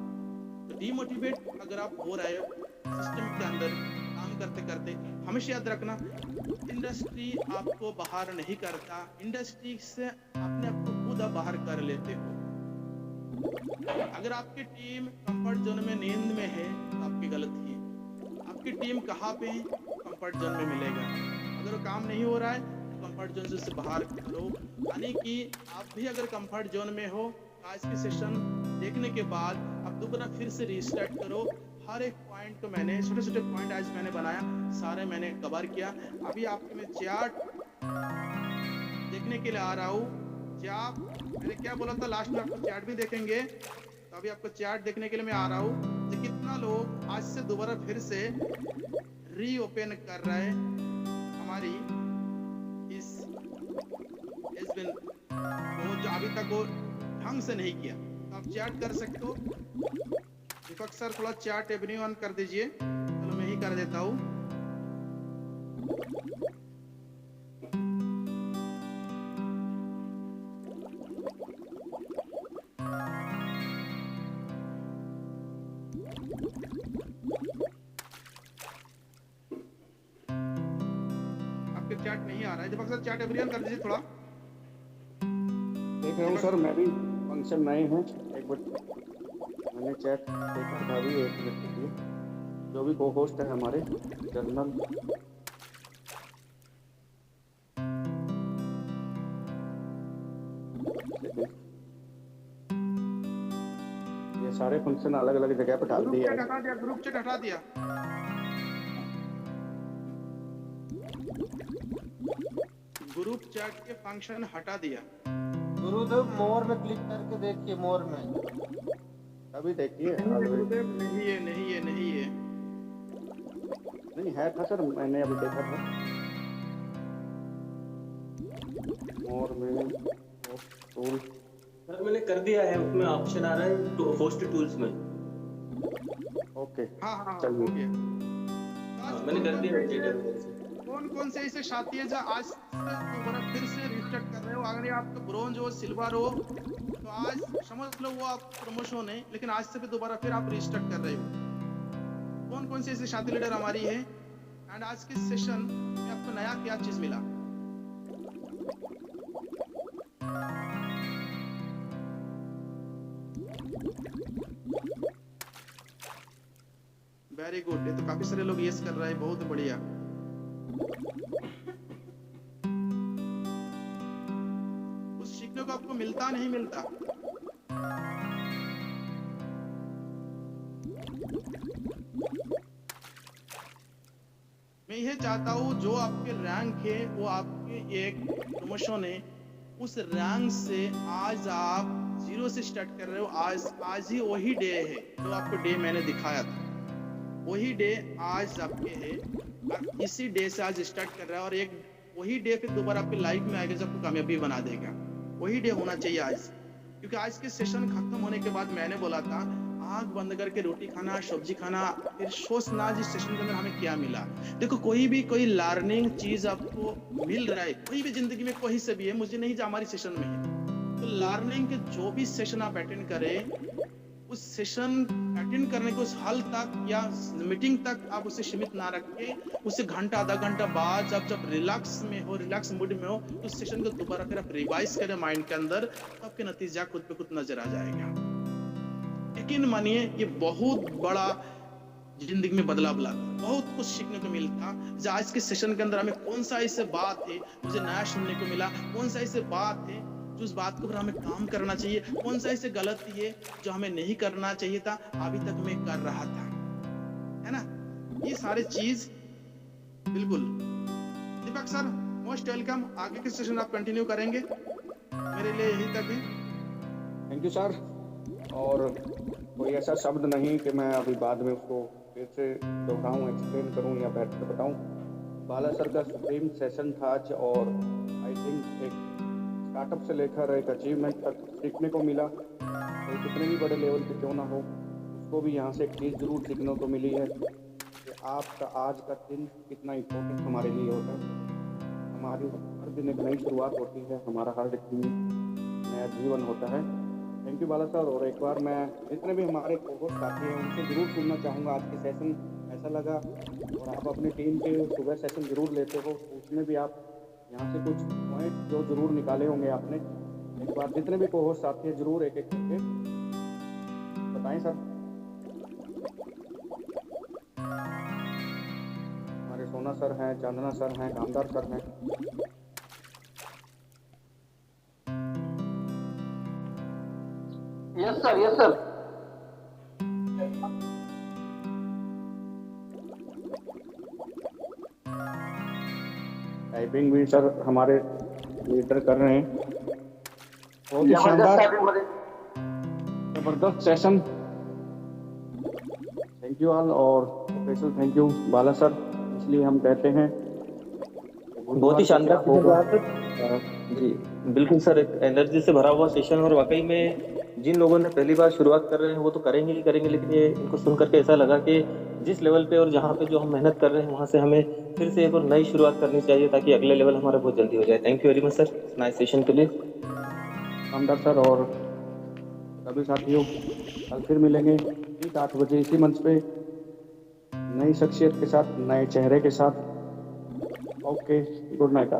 तो डीमोटिवेट अगर आप हो रहे हो सिस्टम के अंदर काम करते करते, हमेशा याद रखना इंडस्ट्री आपको बाहर नहीं करता, इंडस्ट्री से अपने आप को खुद बाहर कर लेते हो। अगर आपकी टीम कंफर्ट जोन में नींद में है तो आपकी गलती है। आपकी टीम कहाँ पे है, कंफर्ट जोन में मिलेगा। अगर वो काम नहीं हो रहा है तो कंफर्ट जोन से बाहर करो, यानी कि आप भी अगर कंफर्ट जोन में हो, आज की सेशन देखने के बाद आप दोबारा फिर से रिस्टार्ट करो। हर एक पॉइंट को मैंने छोटे छोटे पॉइंट आज मैंने बनाया, सारे मैंने कवर किया। अभी आपके मैं चार्ट देखने के लिए आ रहा हूँ। मैंने क्या बोला था लास्ट में, आपको चार्ट भी देखेंगे, तो अभी आपको चार्ट देखने के लिए मैं आ रहा हूँ कि कितना लोग आज से दोबारा फिर से रीओपन कर रहे हैं हमारी इस एसबीएन को, जो अभी तक वो ढंग से नहीं किया। तो आप चार्ट कर सकते हो। दीपक सर थोड़ा चार्ट एवरी ऑन कर दीजिए। चलो मैं ही कर देता हूँ। आपके चार्ट नहीं आ रहा है, दीपक सर चार्ट एवरी ऑन कर दीजिए थोड़ा। देख रहा हूँ सर, मैं भी फंक्शन नए हैं। एक मिनट, मैंने चैट देखा था अभी, एक मिनट के लिए। जो भी को होस्ट है हमारे जर्नल, ये सारे फंक्शन अलग अलग जगह पर डाल दिया है। ग्रुप चैट हटा दिया। ग्रुप चैट के फंक्शन हटा दिया। गुरुदेव मोर में क्लिक करके देखिए, मोर में अभी देखिए, नहीं है था सर, मैंने अभी देखा था मोर में टूल। सर मैंने कर दिया है, उसमें ऑप्शन आ रहा है तो होस्ट टूल्स में। ओके, हाँ चलिए। हो गया। मैंने कर दिया है। कौन से ऐसे साथी है जो आज से दोबारा फिर से रिस्टार्ट कर रहे हो? अगर ये आपका ब्रोंज हो, सिल्वर हो, तो आज समझ लो वो आप प्रमोशन है, लेकिन आज से भी दोबारा फिर आप रिस्टार्ट कर रहे हो। कौन से ऐसे साथी लीडर हमारी है? एंड आज के सेशन में आपको नया क्या चीज मिला? वेरी गुड, ये तो काफी सारे लोग यस कर रहे हैं, बहुत बढ़िया। कुछ सीखने को आपको मिलता नहीं मिलता? मैं यह चाहता हूँ जो आपके रैंक है, वो आपके एक प्रमोशन है, उस रैंक से आज आप 0 से स्टार्ट कर रहे हो। आज ही वही डे है जो आपको डे मैंने दिखाया था, वही डे आज आपके है। और इसी डे से आज स्टार्ट कर रहा है, और एक वही डे फिर दोबारा आपकी लाइफ में आएगा जब आपको कामयाबी बना देगा। वही डे होना चाहिए आज, क्योंकि आज के सेशन खत्म होने के बाद मैंने बोला था आंख बंद करके रोटी खाना, सब्जी खाना, फिर सोचना जिस सेशन के अंदर हमें क्या मिला। देखो, कोई लर्निंग चीज आपको मिल रहा है, कोई भी जिंदगी में कोई से भी है, मुझे नहीं जो हमारी सेशन में है, तो लर्निंग के जो भी सेशन आप अटेंड करें, उस सेशन अटेंड करने को उस हल तक या मीटिंग तक आप उसे सीमित ना रख के, उससे घंटा आधा घंटा बाद जब रिलैक्स में हो, रिलैक्स मूड में हो, तो उस सेशन को दोबारा फिर आप रिवाइज करें माइंड के अंदर, तो आपके नतीजा खुद पे खुद नजर आ जाएगा। यकीन मानिए, ये बहुत बड़ा जिंदगी में बदलाव लाता, बहुत कुछ सीखने को मिलता। जो आज के सेशन के अंदर हमें कौन सा ऐसे बात है मुझे नया सुनने को मिला, कौन सा ऐसे बात है जो उस बात के ऊपर हमें काम करना चाहिए, कौन सा ऐसे गलती है जो हमें नहीं करना चाहिए था, अभी तक मैं कर रहा था, है ना? ये सारे चीज बिल्कुल। दीपक सर, मोस्ट वेलकम। आगे के सेशन आप कंटिन्यू करेंगे, मेरे लिए यही तक है। Thank you sir. और कोई ऐसा शब्द नहीं कि मैं अभी बाद में उसको फिर से दोहराऊं, एक्सप्लेन करूं या बैठ कर बताऊं। बाला सर का सुप्रीम सेशन था आज, और आई थिंक एक स्टार्टअप से लेकर एक अचीवमेंट तक सीखने को मिला। तो कितने भी बड़े लेवल पे क्यों ना हो, उसको भी यहाँ से एक चीज़ जरूर सीखने को मिली है कि आपका आज का दिन कितना इम्पोर्टेंट हमारे लिए होता है। हमारी हर दिन एक नई शुरुआत होती है, हमारा हर दिन नया जीवन होता है। Thank you Bala sir. और एक बार मैं जितने भी हमारे कोहोस्ट साथी हैं उनसे ज़रूर सुनना चाहूँगा आज के सेशन ऐसा लगा, और आप अपनी टीम के सुबह सेशन ज़रूर लेते हो, उसमें भी आप यहाँ से कुछ पॉइंट जो ज़रूर निकाले होंगे आपने। एक बार जितने भी कोहोस्ट साथी हैं ज़रूर एक एक करके बताएं सर। हमारे सोना सर हैं, चांदना सर हैं, कामदार सर हैं। Yes sir, yes sir. Typing भी सर हमारे लीडर कर रहे हैं। बहुत ही शानदार जबरदस्त सेशन। थैंक यू ऑल, और special thank you Bala sir. इसलिए हम कहते हैं बहुत ही शानदार होगा जी, बिल्कुल सर। एक एनर्जी से भरा हुआ सेशन, और वाकई में जिन लोगों ने पहली बार शुरुआत कर रहे हैं वो तो करेंगे ही करेंगे, लेकिन ये इनको सुन करके ऐसा लगा कि जिस लेवल पे और जहाँ पे जो हम मेहनत कर रहे हैं वहाँ से हमें फिर से एक और नई शुरुआत करनी चाहिए, ताकि अगले लेवल हमारा बहुत जल्दी हो जाए। Thank you very much sir nice session के लिए। कामदार सर और सभी साथियों, कल फिर मिलेंगे ठीक 8 बजे इसी मंच पे, नई शख्सियत के साथ, नए चेहरे के साथ। Okay, good night.